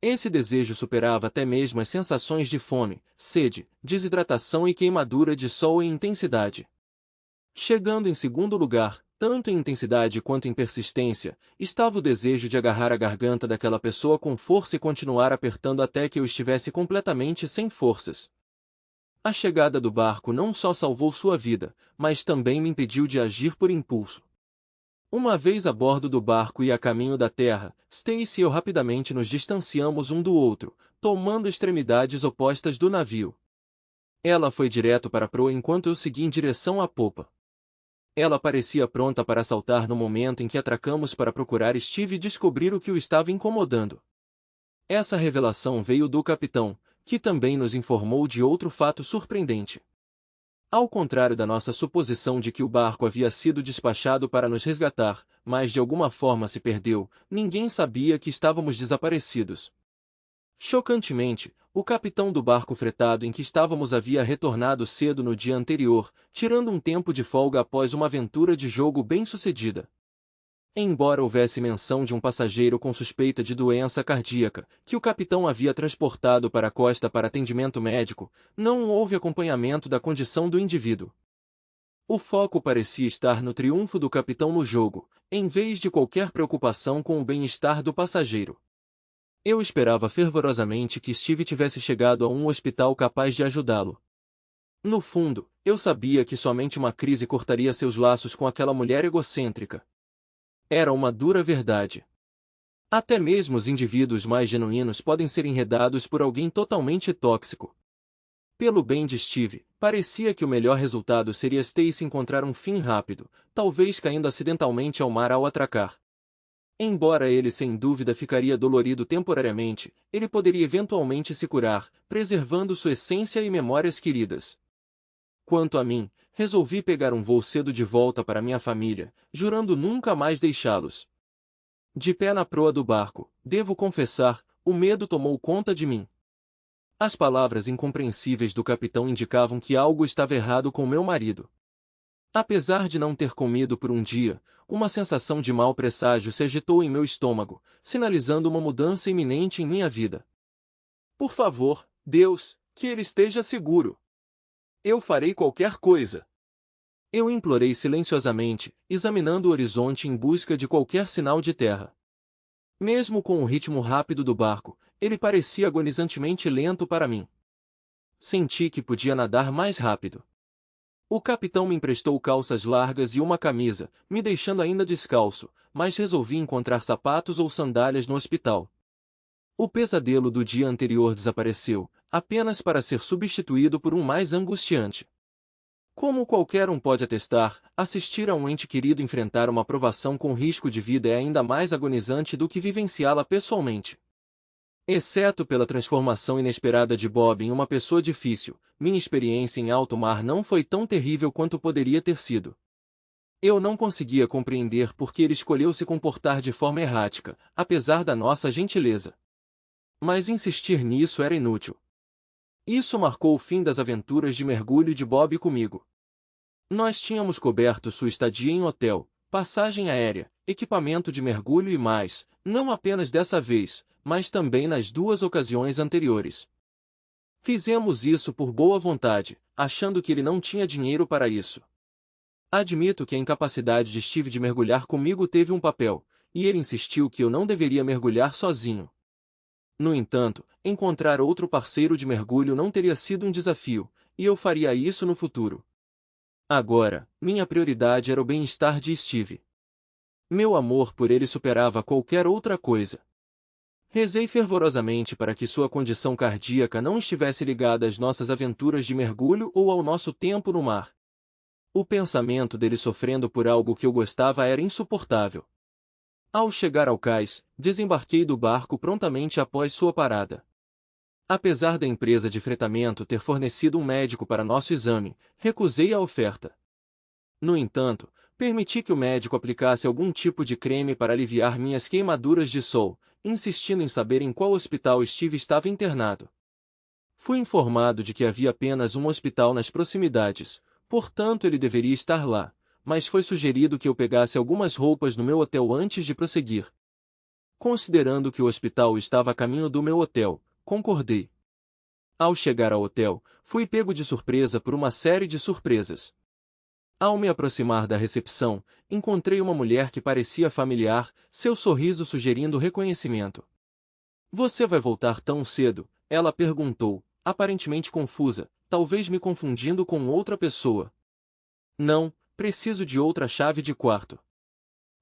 Esse desejo superava até mesmo as sensações de fome, sede, desidratação e queimadura de sol em intensidade. Chegando em segundo lugar, tanto em intensidade quanto em persistência, estava o desejo de agarrar a garganta daquela pessoa com força e continuar apertando até que eu estivesse completamente sem forças. A chegada do barco não só salvou sua vida, mas também me impediu de agir por impulso. Uma vez a bordo do barco e a caminho da terra, Stacy e eu rapidamente nos distanciamos um do outro, tomando extremidades opostas do navio. Ela foi direto para a proa enquanto eu segui em direção à popa. Ela parecia pronta para saltar no momento em que atracamos para procurar Steve e descobrir o que o estava incomodando. Essa revelação veio do capitão, que também nos informou de outro fato surpreendente. Ao contrário da nossa suposição de que o barco havia sido despachado para nos resgatar, mas de alguma forma se perdeu, ninguém sabia que estávamos desaparecidos. Chocantemente, o capitão do barco fretado em que estávamos havia retornado cedo no dia anterior, tirando um tempo de folga após uma aventura de jogo bem-sucedida. Embora houvesse menção de um passageiro com suspeita de doença cardíaca, que o capitão havia transportado para a costa para atendimento médico, não houve acompanhamento da condição do indivíduo. O foco parecia estar no triunfo do capitão no jogo, em vez de qualquer preocupação com o bem-estar do passageiro. Eu esperava fervorosamente que Steve tivesse chegado a um hospital capaz de ajudá-lo. No fundo, eu sabia que somente uma crise cortaria seus laços com aquela mulher egocêntrica. Era uma dura verdade. Até mesmo os indivíduos mais genuínos podem ser enredados por alguém totalmente tóxico. Pelo bem de Steve, parecia que o melhor resultado seria Stacy encontrar um fim rápido, talvez caindo acidentalmente ao mar ao atracar. Embora ele sem dúvida ficaria dolorido temporariamente, ele poderia eventualmente se curar, preservando sua essência e memórias queridas. Quanto a mim, resolvi pegar um voo cedo de volta para minha família, jurando nunca mais deixá-los. De pé na proa do barco, devo confessar, o medo tomou conta de mim. As palavras incompreensíveis do capitão indicavam que algo estava errado com meu marido. Apesar de não ter comido por um dia, uma sensação de mau presságio se agitou em meu estômago, sinalizando uma mudança iminente em minha vida. Por favor, Deus, que ele esteja seguro. Eu farei qualquer coisa. Eu implorei silenciosamente, examinando o horizonte em busca de qualquer sinal de terra. Mesmo com o ritmo rápido do barco, ele parecia agonizantemente lento para mim. Senti que podia nadar mais rápido. O capitão me emprestou calças largas e uma camisa, me deixando ainda descalço, mas resolvi encontrar sapatos ou sandálias no hospital. O pesadelo do dia anterior desapareceu, apenas para ser substituído por um mais angustiante. Como qualquer um pode atestar, assistir a um ente querido enfrentar uma provação com risco de vida é ainda mais agonizante do que vivenciá-la pessoalmente. Exceto pela transformação inesperada de Bob em uma pessoa difícil, minha experiência em alto mar não foi tão terrível quanto poderia ter sido. Eu não conseguia compreender por que ele escolheu se comportar de forma errática, apesar da nossa gentileza. Mas insistir nisso era inútil. Isso marcou o fim das aventuras de mergulho de Bob comigo. Nós tínhamos coberto sua estadia em hotel, passagem aérea, equipamento de mergulho e mais, não apenas dessa vez, mas também nas duas ocasiões anteriores. Fizemos isso por boa vontade, achando que ele não tinha dinheiro para isso. Admito que a incapacidade de Steve de mergulhar comigo teve um papel, e ele insistiu que eu não deveria mergulhar sozinho. No entanto, encontrar outro parceiro de mergulho não teria sido um desafio, e eu faria isso no futuro. Agora, minha prioridade era o bem-estar de Steve. Meu amor por ele superava qualquer outra coisa. Rezei fervorosamente para que sua condição cardíaca não estivesse ligada às nossas aventuras de mergulho ou ao nosso tempo no mar. O pensamento dele sofrendo por algo que eu gostava era insuportável. Ao chegar ao cais, desembarquei do barco prontamente após sua parada. Apesar da empresa de fretamento ter fornecido um médico para nosso exame, recusei a oferta. No entanto, permiti que o médico aplicasse algum tipo de creme para aliviar minhas queimaduras de sol, insistindo em saber em qual hospital Steve estava internado. Fui informado de que havia apenas um hospital nas proximidades, portanto ele deveria estar lá, mas foi sugerido que eu pegasse algumas roupas no meu hotel antes de prosseguir. Considerando que o hospital estava a caminho do meu hotel, concordei. Ao chegar ao hotel, fui pego de surpresa por uma série de surpresas. Ao me aproximar da recepção, encontrei uma mulher que parecia familiar, seu sorriso sugerindo reconhecimento. Você vai voltar tão cedo? Ela perguntou, aparentemente confusa, talvez me confundindo com outra pessoa. Não, preciso de outra chave de quarto.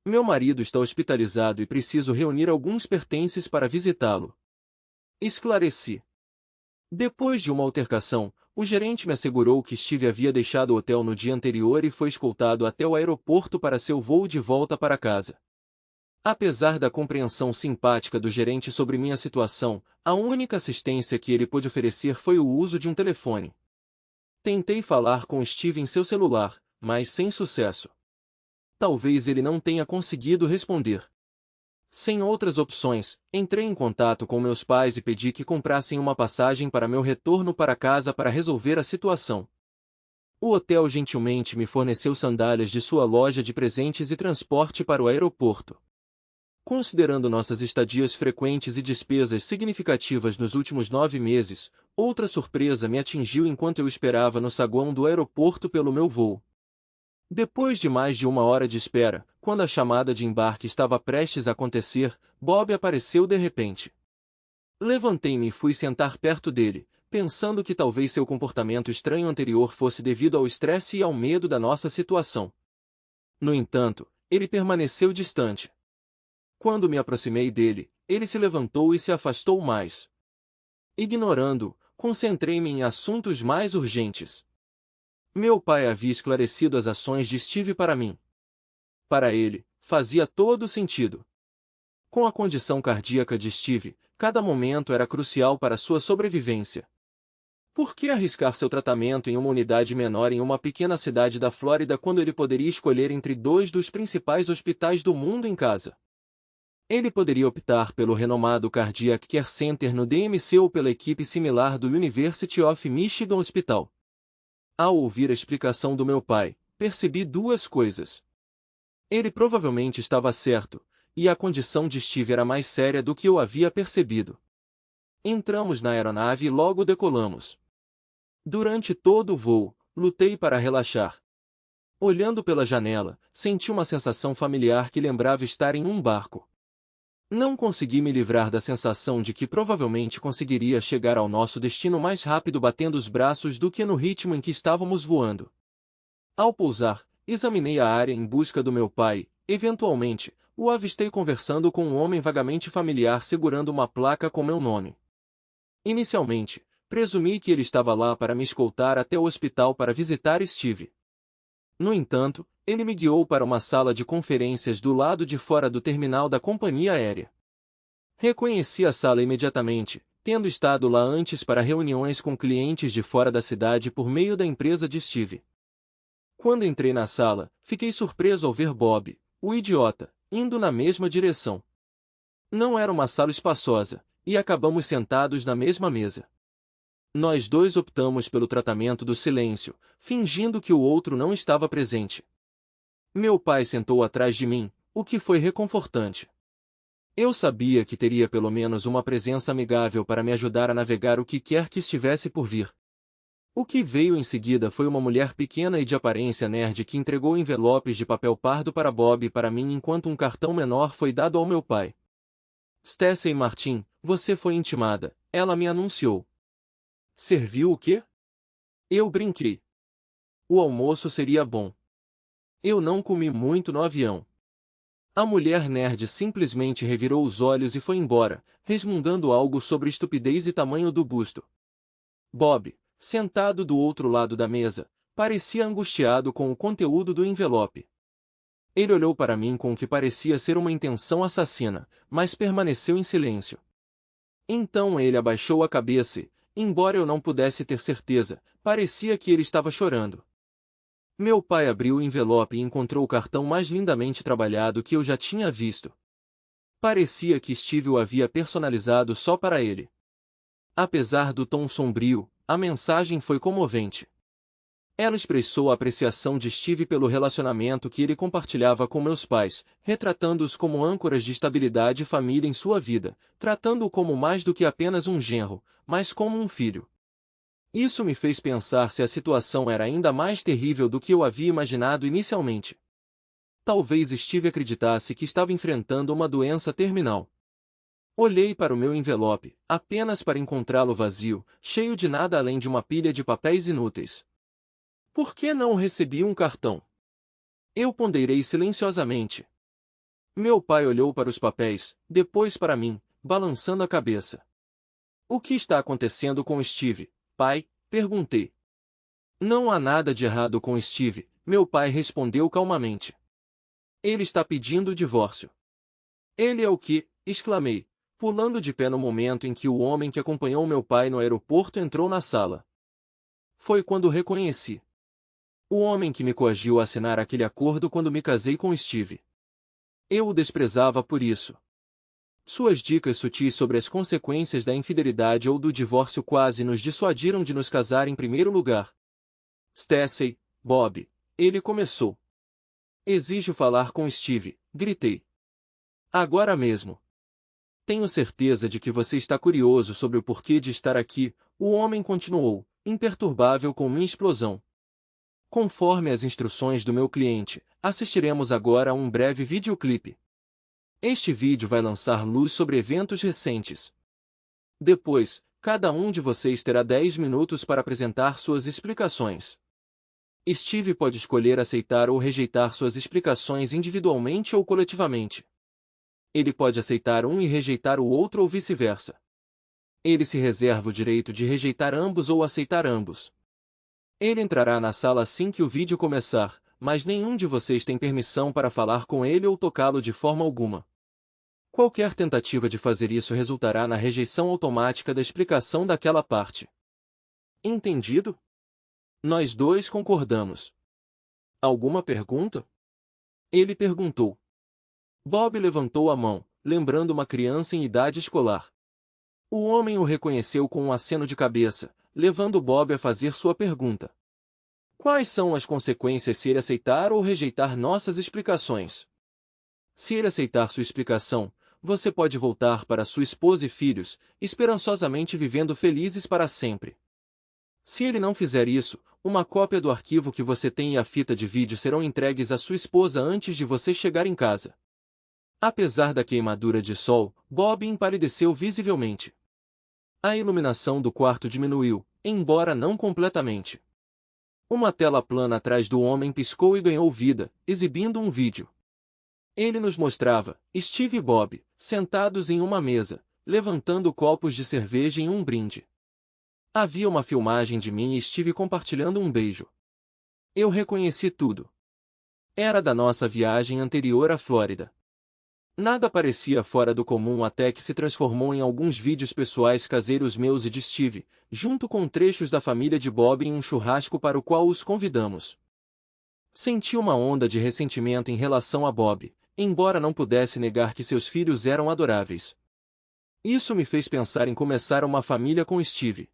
Meu marido está hospitalizado e preciso reunir alguns pertences para visitá-lo. Esclareci. Depois de uma altercação, o gerente me assegurou que Steve havia deixado o hotel no dia anterior e foi escoltado até o aeroporto para seu voo de volta para casa. Apesar da compreensão simpática do gerente sobre minha situação, a única assistência que ele pôde oferecer foi o uso de um telefone. Tentei falar com Steve em seu celular, mas sem sucesso. Talvez ele não tenha conseguido responder. Sem outras opções, entrei em contato com meus pais e pedi que comprassem uma passagem para meu retorno para casa para resolver a situação. O hotel gentilmente me forneceu sandálias de sua loja de presentes e transporte para o aeroporto. Considerando nossas estadias frequentes e despesas significativas nos últimos 9 meses, outra surpresa me atingiu enquanto eu esperava no saguão do aeroporto pelo meu voo. Depois de mais de 1 hora de espera, quando a chamada de embarque estava prestes a acontecer, Bob apareceu de repente. Levantei-me e fui sentar perto dele, pensando que talvez seu comportamento estranho anterior fosse devido ao estresse e ao medo da nossa situação. No entanto, ele permaneceu distante. Quando me aproximei dele, ele se levantou e se afastou mais. Ignorando-o, concentrei-me em assuntos mais urgentes. Meu pai havia esclarecido as ações de Steve para mim. Para ele, fazia todo sentido. Com a condição cardíaca de Steve, cada momento era crucial para sua sobrevivência. Por que arriscar seu tratamento em uma unidade menor em uma pequena cidade da Flórida quando ele poderia escolher entre 2 dos principais hospitais do mundo em casa? Ele poderia optar pelo renomado Cardiac Care Center no DMC ou pela equipe similar do University of Michigan Hospital. Ao ouvir a explicação do meu pai, percebi 2 coisas. Ele provavelmente estava certo, e a condição de Steve era mais séria do que eu havia percebido. Entramos na aeronave e logo decolamos. Durante todo o voo, lutei para relaxar. Olhando pela janela, senti uma sensação familiar que lembrava estar em um barco. Não consegui me livrar da sensação de que provavelmente conseguiria chegar ao nosso destino mais rápido batendo os braços do que no ritmo em que estávamos voando. Ao pousar, examinei a área em busca do meu pai, eventualmente, o avistei conversando com um homem vagamente familiar segurando uma placa com meu nome. Inicialmente, presumi que ele estava lá para me escoltar até o hospital para visitar Steve. No entanto, ele me guiou para uma sala de conferências do lado de fora do terminal da companhia aérea. Reconheci a sala imediatamente, tendo estado lá antes para reuniões com clientes de fora da cidade por meio da empresa de Steve. Quando entrei na sala, fiquei surpreso ao ver Bob, o idiota, indo na mesma direção. Não era uma sala espaçosa, e acabamos sentados na mesma mesa. Nós 2 optamos pelo tratamento do silêncio, fingindo que o outro não estava presente. Meu pai sentou atrás de mim, o que foi reconfortante. Eu sabia que teria pelo menos uma presença amigável para me ajudar a navegar o que quer que estivesse por vir. O que veio em seguida foi uma mulher pequena e de aparência nerd que entregou envelopes de papel pardo para Bob e para mim enquanto um cartão menor foi dado ao meu pai. Stacey Martin, você foi intimada, ela me anunciou. Serviu o quê? Eu brinquei. O almoço seria bom. Eu não comi muito no avião. A mulher nerd simplesmente revirou os olhos e foi embora, resmungando algo sobre estupidez e tamanho do busto. Bob, sentado do outro lado da mesa, parecia angustiado com o conteúdo do envelope. Ele olhou para mim com o que parecia ser uma intenção assassina, mas permaneceu em silêncio. Então ele abaixou a cabeça e, embora eu não pudesse ter certeza, parecia que ele estava chorando. Meu pai abriu o envelope e encontrou o cartão mais lindamente trabalhado que eu já tinha visto. Parecia que Steve o havia personalizado só para ele. Apesar do tom sombrio, a mensagem foi comovente. Ela expressou a apreciação de Steve pelo relacionamento que ele compartilhava com meus pais, retratando-os como âncoras de estabilidade e família em sua vida, tratando-o como mais do que apenas um genro, mas como um filho. Isso me fez pensar se a situação era ainda mais terrível do que eu havia imaginado inicialmente. Talvez Steve acreditasse que estava enfrentando uma doença terminal. Olhei para o meu envelope, apenas para encontrá-lo vazio, cheio de nada além de uma pilha de papéis inúteis. Por que não recebi um cartão? Eu ponderei silenciosamente. Meu pai olhou para os papéis, depois para mim, balançando a cabeça. O que está acontecendo com Steve, pai? Perguntei. Não há nada de errado com Steve, meu pai respondeu calmamente. Ele está pedindo o divórcio. Ele é o que? Exclamei, pulando de pé no momento em que o homem que acompanhou meu pai no aeroporto entrou na sala. Foi quando o reconheci. O homem que me coagiu a assinar aquele acordo quando me casei com Steve. Eu o desprezava por isso. Suas dicas sutis sobre as consequências da infidelidade ou do divórcio quase nos dissuadiram de nos casar em primeiro lugar. Stacey, Bob, ele começou. Exijo falar com Steve, gritei. Agora mesmo. Tenho certeza de que você está curioso sobre o porquê de estar aqui, o homem continuou, imperturbável com minha explosão. Conforme as instruções do meu cliente, assistiremos agora a um breve videoclipe. Este vídeo vai lançar luz sobre eventos recentes. Depois, cada um de vocês terá 10 minutos para apresentar suas explicações. Steve pode escolher aceitar ou rejeitar suas explicações individualmente ou coletivamente. Ele pode aceitar um e rejeitar o outro ou vice-versa. Ele se reserva o direito de rejeitar ambos ou aceitar ambos. Ele entrará na sala assim que o vídeo começar, mas nenhum de vocês tem permissão para falar com ele ou tocá-lo de forma alguma. Qualquer tentativa de fazer isso resultará na rejeição automática da explicação daquela parte. Entendido? Nós dois concordamos. Alguma pergunta? Ele perguntou. Bob levantou a mão, lembrando uma criança em idade escolar. O homem o reconheceu com um aceno de cabeça, levando Bob a fazer sua pergunta. Quais são as consequências se ele aceitar ou rejeitar nossas explicações? Se ele aceitar sua explicação, você pode voltar para sua esposa e filhos, esperançosamente vivendo felizes para sempre. Se ele não fizer isso, uma cópia do arquivo que você tem e a fita de vídeo serão entregues à sua esposa antes de você chegar em casa. Apesar da queimadura de sol, Bob empalideceu visivelmente. A iluminação do quarto diminuiu, embora não completamente. Uma tela plana atrás do homem piscou e ganhou vida, exibindo um vídeo. Ele nos mostrava, Steve e Bob, sentados em uma mesa, levantando copos de cerveja em um brinde. Havia uma filmagem de mim e Steve compartilhando um beijo. Eu reconheci tudo. Era da nossa viagem anterior à Flórida. Nada parecia fora do comum até que se transformou em alguns vídeos pessoais caseiros meus e de Steve, junto com trechos da família de Bob em um churrasco para o qual os convidamos. Senti uma onda de ressentimento em relação a Bob, embora não pudesse negar que seus filhos eram adoráveis. Isso me fez pensar em começar uma família com Steve.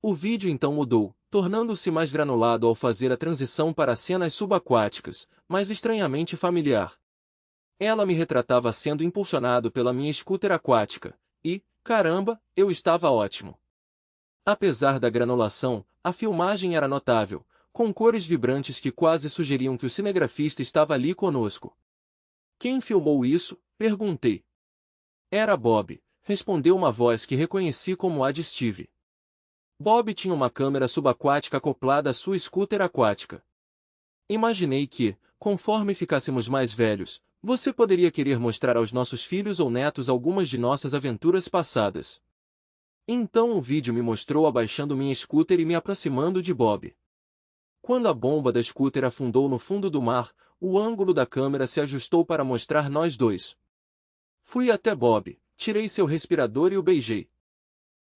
O vídeo então mudou, tornando-se mais granulado ao fazer a transição para cenas subaquáticas, mas estranhamente familiar. Ela me retratava sendo impulsionado pela minha scooter aquática, e, caramba, eu estava ótimo. Apesar da granulação, a filmagem era notável, com cores vibrantes que quase sugeriam que o cinegrafista estava ali conosco. Quem filmou isso? Perguntei. Era Bob, respondeu uma voz que reconheci como a de Steve. Bob tinha uma câmera subaquática acoplada à sua scooter aquática. Imaginei que, conforme ficássemos mais velhos, você poderia querer mostrar aos nossos filhos ou netos algumas de nossas aventuras passadas. Então o vídeo me mostrou abaixando minha scooter e me aproximando de Bob. Quando a bomba da scooter afundou no fundo do mar, o ângulo da câmera se ajustou para mostrar nós dois. Fui até Bob, tirei seu respirador e o beijei.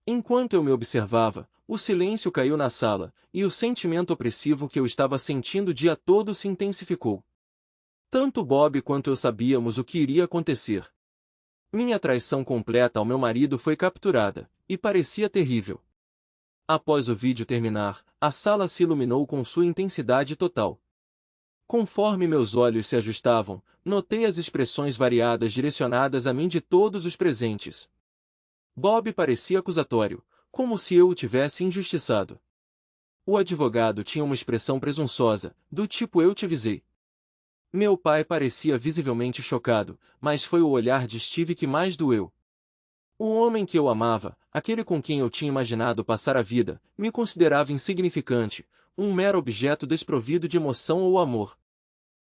Enquanto eu me observava, o silêncio caiu na sala, e o sentimento opressivo que eu estava sentindo o dia todo se intensificou. Tanto Bob quanto eu sabíamos o que iria acontecer. Minha traição completa ao meu marido foi capturada, e parecia terrível. Após o vídeo terminar, a sala se iluminou com sua intensidade total. Conforme meus olhos se ajustavam, notei as expressões variadas direcionadas a mim de todos os presentes. Bob parecia acusatório, como se eu o tivesse injustiçado. O advogado tinha uma expressão presunçosa, do tipo eu te avisei. Meu pai parecia visivelmente chocado, mas foi o olhar de Steve que mais doeu. O homem que eu amava, aquele com quem eu tinha imaginado passar a vida, me considerava insignificante, um mero objeto desprovido de emoção ou amor.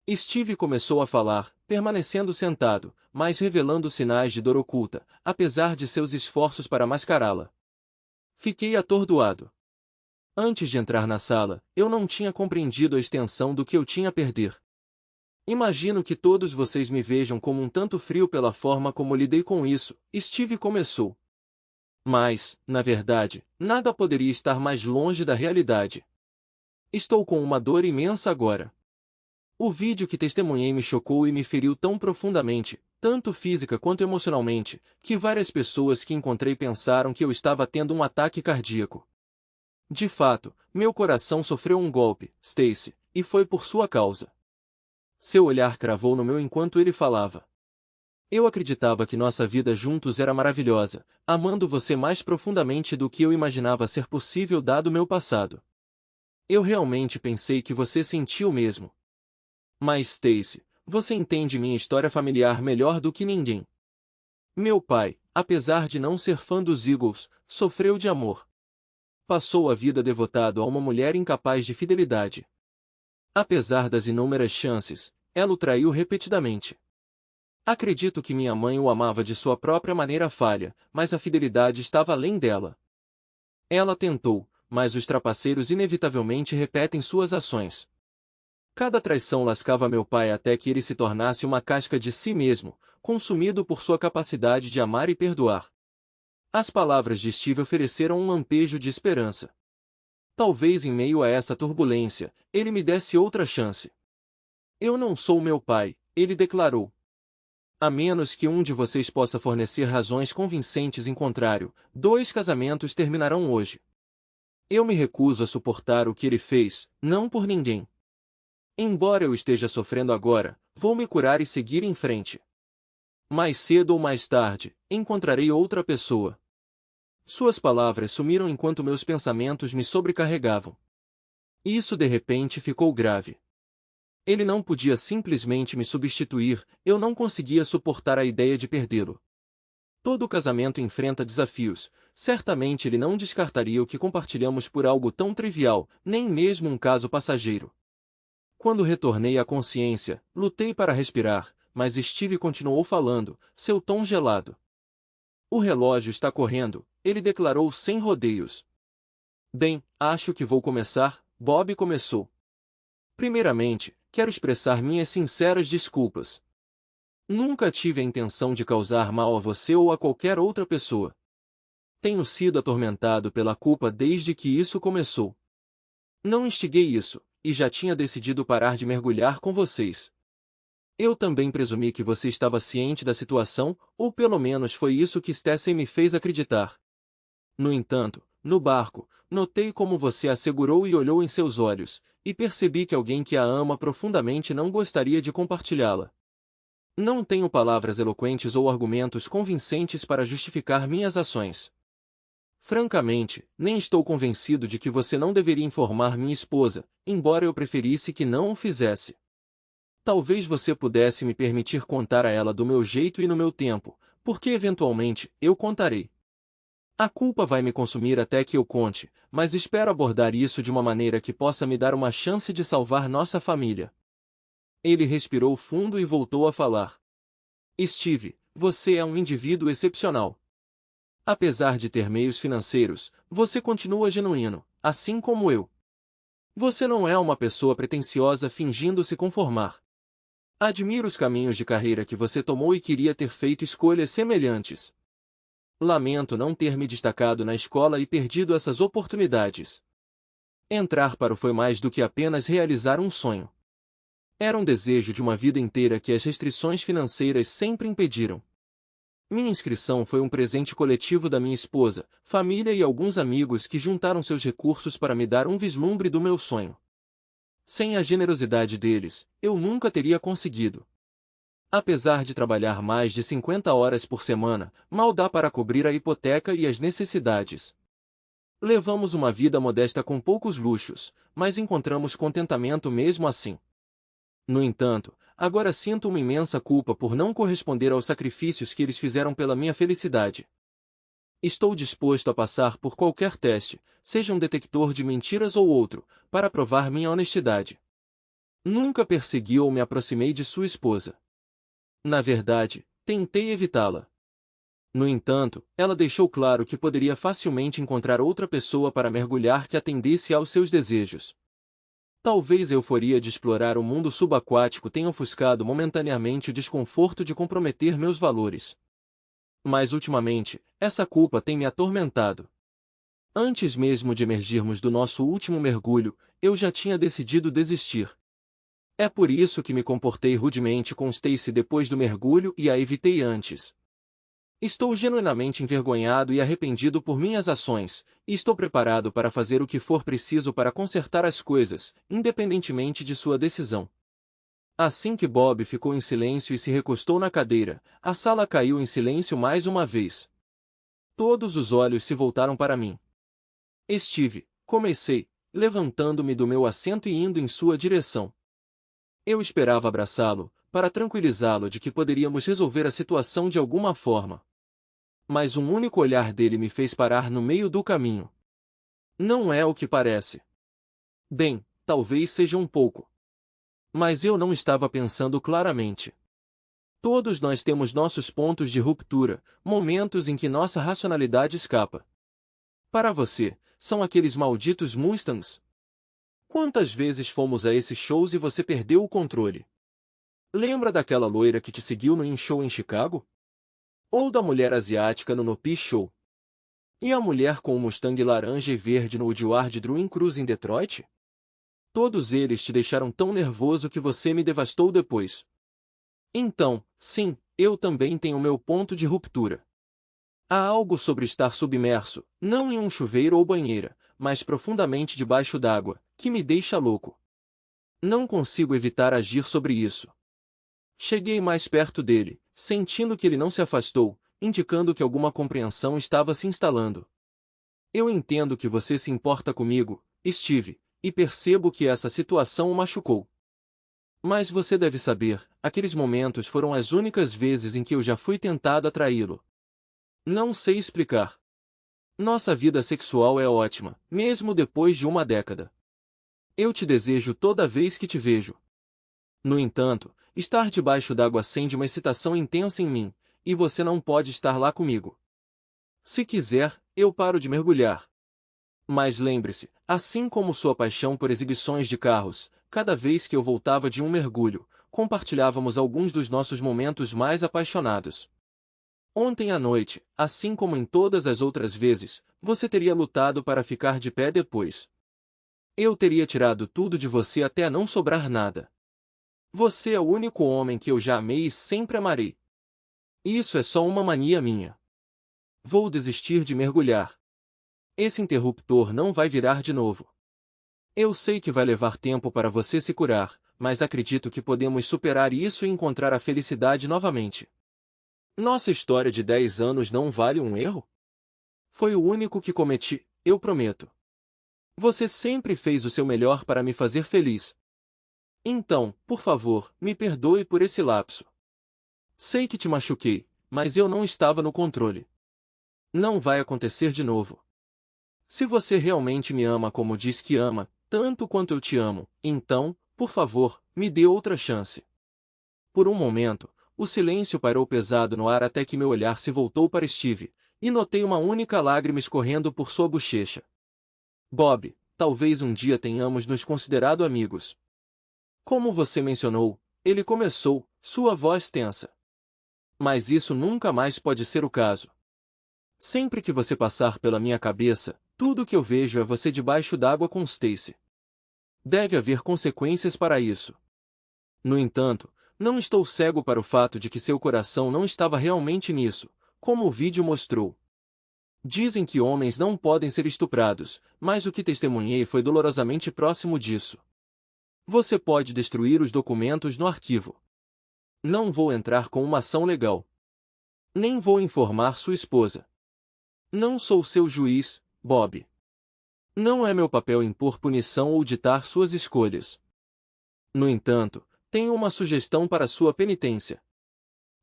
Steve começou a falar, permanecendo sentado, mas revelando sinais de dor oculta, apesar de seus esforços para mascará-la. Fiquei atordoado. Antes de entrar na sala, eu não tinha compreendido a extensão do que eu tinha a perder. Imagino que todos vocês me vejam como um tanto frio pela forma como lidei com isso, Steve começou. Mas, na verdade, nada poderia estar mais longe da realidade. Estou com uma dor imensa agora. O vídeo que testemunhei me chocou e me feriu tão profundamente, tanto física quanto emocionalmente, que várias pessoas que encontrei pensaram que eu estava tendo um ataque cardíaco. De fato, meu coração sofreu um golpe, Stacy, e foi por sua causa. Seu olhar cravou no meu enquanto ele falava. Eu acreditava que nossa vida juntos era maravilhosa, amando você mais profundamente do que eu imaginava ser possível dado meu passado. Eu realmente pensei que você sentia o mesmo. Mas Stacy, você entende minha história familiar melhor do que ninguém. Meu pai, apesar de não ser fã dos Eagles, sofreu de amor. Passou a vida devotado a uma mulher incapaz de fidelidade. Apesar das inúmeras chances, ela o traiu repetidamente. Acredito que minha mãe o amava de sua própria maneira falha, mas a fidelidade estava além dela. Ela tentou, mas os trapaceiros inevitavelmente repetem suas ações. Cada traição lascava meu pai até que ele se tornasse uma casca de si mesmo, consumido por sua capacidade de amar e perdoar. As palavras de Steve ofereceram um lampejo de esperança. Talvez em meio a essa turbulência, ele me desse outra chance. Eu não sou meu pai, ele declarou. A menos que um de vocês possa fornecer razões convincentes em contrário, 2 casamentos terminarão hoje. Eu me recuso a suportar o que ele fez, não por ninguém. Embora eu esteja sofrendo agora, vou me curar e seguir em frente. Mais cedo ou mais tarde, encontrarei outra pessoa. Suas palavras sumiram enquanto meus pensamentos me sobrecarregavam. Isso de repente ficou grave. Ele não podia simplesmente me substituir, eu não conseguia suportar a ideia de perdê-lo. Todo casamento enfrenta desafios, certamente ele não descartaria o que compartilhamos por algo tão trivial, nem mesmo um caso passageiro. Quando retornei à consciência, lutei para respirar, mas Steve continuou falando, seu tom gelado. O relógio está correndo, ele declarou sem rodeios. Bem, acho que vou começar, Bob começou. Primeiramente, quero expressar minhas sinceras desculpas. Nunca tive a intenção de causar mal a você ou a qualquer outra pessoa. Tenho sido atormentado pela culpa desde que isso começou. Não instiguei isso, e já tinha decidido parar de mergulhar com vocês. Eu também presumi que você estava ciente da situação, ou pelo menos foi isso que Stacey me fez acreditar. No entanto, no barco, notei como você a segurou e olhou em seus olhos, e percebi que alguém que a ama profundamente não gostaria de compartilhá-la. Não tenho palavras eloquentes ou argumentos convincentes para justificar minhas ações. Francamente, nem estou convencido de que você não deveria informar minha esposa, embora eu preferisse que não o fizesse. Talvez você pudesse me permitir contar a ela do meu jeito e no meu tempo, porque eventualmente, eu contarei. A culpa vai me consumir até que eu conte, mas espero abordar isso de uma maneira que possa me dar uma chance de salvar nossa família. Ele respirou fundo e voltou a falar. Steve, você é um indivíduo excepcional. Apesar de ter meios financeiros, você continua genuíno, assim como eu. Você não é uma pessoa pretensiosa fingindo se conformar. Admiro os caminhos de carreira que você tomou e queria ter feito escolhas semelhantes. Lamento não ter me destacado na escola e perdido essas oportunidades. Entrar para o foi mais do que apenas realizar um sonho. Era um desejo de uma vida inteira que as restrições financeiras sempre impediram. Minha inscrição foi um presente coletivo da minha esposa, família e alguns amigos que juntaram seus recursos para me dar um vislumbre do meu sonho. Sem a generosidade deles, eu nunca teria conseguido. Apesar de trabalhar mais de 50 horas por semana, mal dá para cobrir a hipoteca e as necessidades. Levamos uma vida modesta com poucos luxos, mas encontramos contentamento mesmo assim. No entanto, agora sinto uma imensa culpa por não corresponder aos sacrifícios que eles fizeram pela minha felicidade. Estou disposto a passar por qualquer teste, seja um detector de mentiras ou outro, para provar minha honestidade. Nunca persegui ou me aproximei de sua esposa. Na verdade, tentei evitá-la. No entanto, ela deixou claro que poderia facilmente encontrar outra pessoa para mergulhar que atendesse aos seus desejos. Talvez a euforia de explorar o mundo subaquático tenha ofuscado momentaneamente o desconforto de comprometer meus valores. Mas ultimamente, essa culpa tem me atormentado. Antes mesmo de emergirmos do nosso último mergulho, eu já tinha decidido desistir. É por isso que me comportei rudemente com Stacy depois do mergulho e a evitei antes. Estou genuinamente envergonhado e arrependido por minhas ações, e estou preparado para fazer o que for preciso para consertar as coisas, independentemente de sua decisão. Assim que Bob ficou em silêncio e se recostou na cadeira, a sala caiu em silêncio mais uma vez. Todos os olhos se voltaram para mim. Comecei, levantando-me do meu assento e indo em sua direção. Eu esperava abraçá-lo, para tranquilizá-lo de que poderíamos resolver a situação de alguma forma. Mas um único olhar dele me fez parar no meio do caminho. Não é o que parece. Bem, talvez seja um pouco. Mas eu não estava pensando claramente. Todos nós temos nossos pontos de ruptura, momentos em que nossa racionalidade escapa. Para você, são aqueles malditos Mustangs? Quantas vezes fomos a esses shows e você perdeu o controle? Lembra daquela loira que te seguiu no in-show em Chicago? Ou da mulher asiática no Nopi Show? E a mulher com o Mustang laranja e verde no Woodward Dream Cruise em Detroit? Todos eles te deixaram tão nervoso que você me devastou depois. Então, sim, eu também tenho meu ponto de ruptura. Há algo sobre estar submerso, não em um chuveiro ou banheira, mas profundamente debaixo d'água, que me deixa louco. Não consigo evitar agir sobre isso. Cheguei mais perto dele, sentindo que ele não se afastou, indicando que alguma compreensão estava se instalando. Eu entendo que você se importa comigo, Steve, e percebo que essa situação o machucou. Mas você deve saber, aqueles momentos foram as únicas vezes em que eu já fui tentado atraí-lo. Não sei explicar. Nossa vida sexual é ótima, mesmo depois de uma década. Eu te desejo toda vez que te vejo. No entanto, estar debaixo d'água acende uma excitação intensa em mim, e você não pode estar lá comigo. Se quiser, eu paro de mergulhar. Mas lembre-se, assim como sua paixão por exibições de carros, cada vez que eu voltava de um mergulho, compartilhávamos alguns dos nossos momentos mais apaixonados. Ontem à noite, assim como em todas as outras vezes, você teria lutado para ficar de pé depois. Eu teria tirado tudo de você até não sobrar nada. Você é o único homem que eu já amei e sempre amarei. Isso é só uma mania minha. Vou desistir de mergulhar. Esse interruptor não vai virar de novo. Eu sei que vai levar tempo para você se curar, mas acredito que podemos superar isso e encontrar a felicidade novamente. Nossa história de 10 anos não vale um erro? Foi o único que cometi, eu prometo. Você sempre fez o seu melhor para me fazer feliz. Então, por favor, me perdoe por esse lapso. Sei que te machuquei, mas eu não estava no controle. Não vai acontecer de novo. Se você realmente me ama como diz que ama, tanto quanto eu te amo, então, por favor, me dê outra chance. Por um momento, o silêncio pairou pesado no ar até que meu olhar se voltou para Steve, e notei uma única lágrima escorrendo por sua bochecha. Bob, talvez um dia tenhamos nos considerado amigos. Como você mencionou, ele começou, sua voz tensa. Mas isso nunca mais pode ser o caso. Sempre que você passar pela minha cabeça, tudo que eu vejo é você debaixo d'água com Stacy. Deve haver consequências para isso. No entanto, não estou cego para o fato de que seu coração não estava realmente nisso, como o vídeo mostrou. Dizem que homens não podem ser estuprados, mas o que testemunhei foi dolorosamente próximo disso. Você pode destruir os documentos no arquivo. Não vou entrar com uma ação legal. Nem vou informar sua esposa. Não sou seu juiz, Bob. Não é meu papel impor punição ou ditar suas escolhas. No entanto, tenho uma sugestão para sua penitência.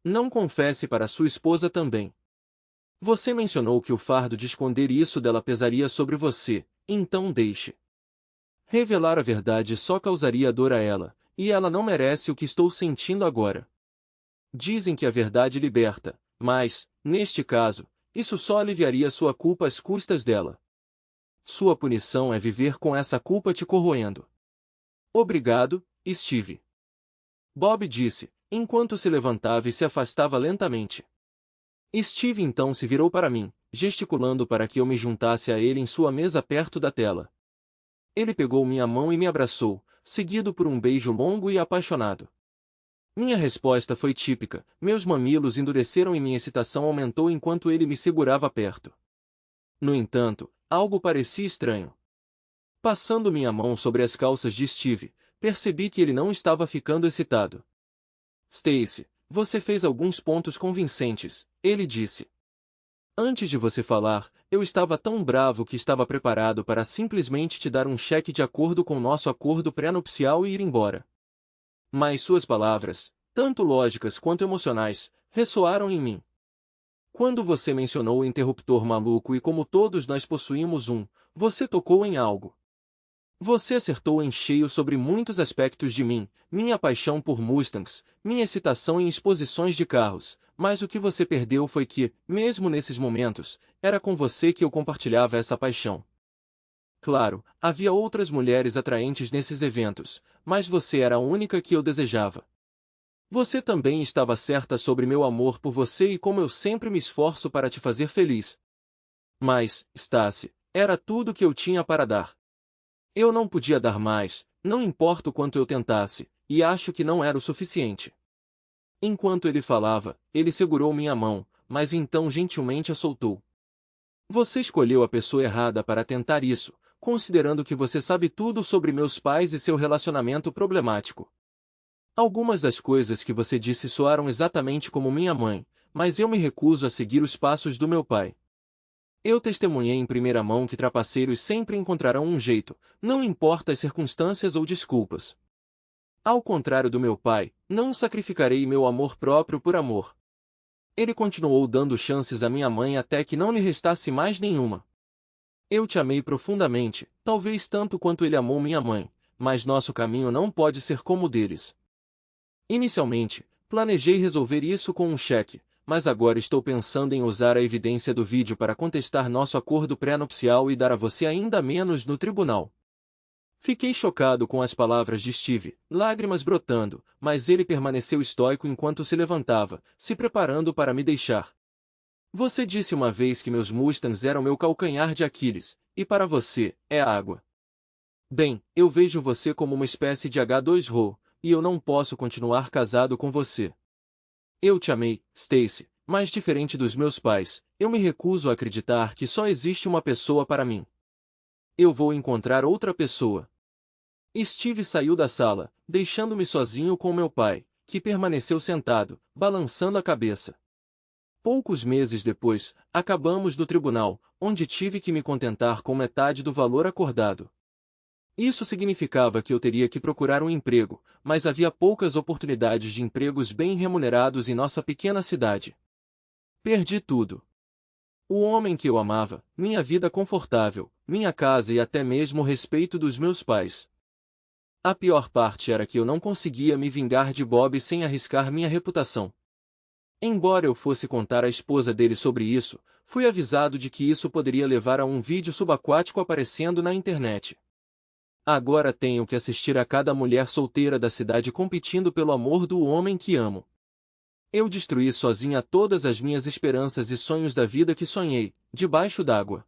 Não confesse para sua esposa também. Você mencionou que o fardo de esconder isso dela pesaria sobre você, então deixe. Revelar a verdade só causaria dor a ela, e ela não merece o que estou sentindo agora. Dizem que a verdade liberta, mas, neste caso, isso só aliviaria sua culpa às custas dela. Sua punição é viver com essa culpa te corroendo. Obrigado, Steve. Bob disse, enquanto se levantava e se afastava lentamente. Steve então se virou para mim, gesticulando para que eu me juntasse a ele em sua mesa perto da tela. Ele pegou minha mão e me abraçou, seguido por um beijo longo e apaixonado. Minha resposta foi típica, meus mamilos endureceram e minha excitação aumentou enquanto ele me segurava perto. No entanto, algo parecia estranho. Passando minha mão sobre as calças de Steve, percebi que ele não estava ficando excitado. Stacy, você fez alguns pontos convincentes, ele disse. Antes de você falar, eu estava tão bravo que estava preparado para simplesmente te dar um cheque de acordo com nosso acordo pré-nupcial e ir embora. Mas suas palavras, tanto lógicas quanto emocionais, ressoaram em mim. Quando você mencionou o interruptor maluco e como todos nós possuímos um, você tocou em algo. Você acertou em cheio sobre muitos aspectos de mim, minha paixão por Mustangs, minha excitação em exposições de carros, mas o que você perdeu foi que, mesmo nesses momentos, era com você que eu compartilhava essa paixão. Claro, havia outras mulheres atraentes nesses eventos, mas você era a única que eu desejava. Você também estava certa sobre meu amor por você e como eu sempre me esforço para te fazer feliz. Mas, Stacy, era tudo que eu tinha para dar. Eu não podia dar mais, não importa o quanto eu tentasse, e acho que não era o suficiente. Enquanto ele falava, ele segurou minha mão, mas então gentilmente a soltou. Você escolheu a pessoa errada para tentar isso, considerando que você sabe tudo sobre meus pais e seu relacionamento problemático. Algumas das coisas que você disse soaram exatamente como minha mãe, mas eu me recuso a seguir os passos do meu pai. Eu testemunhei em primeira mão que trapaceiros sempre encontrarão um jeito, não importa as circunstâncias ou desculpas. Ao contrário do meu pai, não sacrificarei meu amor próprio por amor. Ele continuou dando chances à minha mãe até que não lhe restasse mais nenhuma. Eu te amei profundamente, talvez tanto quanto ele amou minha mãe, mas nosso caminho não pode ser como o deles. Inicialmente, planejei resolver isso com um cheque, mas agora estou pensando em usar a evidência do vídeo para contestar nosso acordo pré-nupcial e dar a você ainda menos no tribunal. Fiquei chocado com as palavras de Steve, lágrimas brotando, mas ele permaneceu estoico enquanto se levantava, se preparando para me deixar. Você disse uma vez que meus Mustangs eram meu calcanhar de Aquiles, e para você, é a água. Bem, eu vejo você como uma espécie de H2O, e eu não posso continuar casado com você. Eu te amei, Stacy, mas diferente dos meus pais, eu me recuso a acreditar que só existe uma pessoa para mim. Eu vou encontrar outra pessoa. Steve saiu da sala, deixando-me sozinho com meu pai, que permaneceu sentado, balançando a cabeça. Poucos meses depois, acabamos no tribunal, onde tive que me contentar com metade do valor acordado. Isso significava que eu teria que procurar um emprego, mas havia poucas oportunidades de empregos bem remunerados em nossa pequena cidade. Perdi tudo. O homem que eu amava, minha vida confortável, minha casa e até mesmo o respeito dos meus pais. A pior parte era que eu não conseguia me vingar de Bob sem arriscar minha reputação. Embora eu fosse contar à esposa dele sobre isso, fui avisado de que isso poderia levar a um vídeo subaquático aparecendo na internet. Agora tenho que assistir a cada mulher solteira da cidade competindo pelo amor do homem que amo. Eu destruí sozinha todas as minhas esperanças e sonhos da vida que sonhei, debaixo d'água.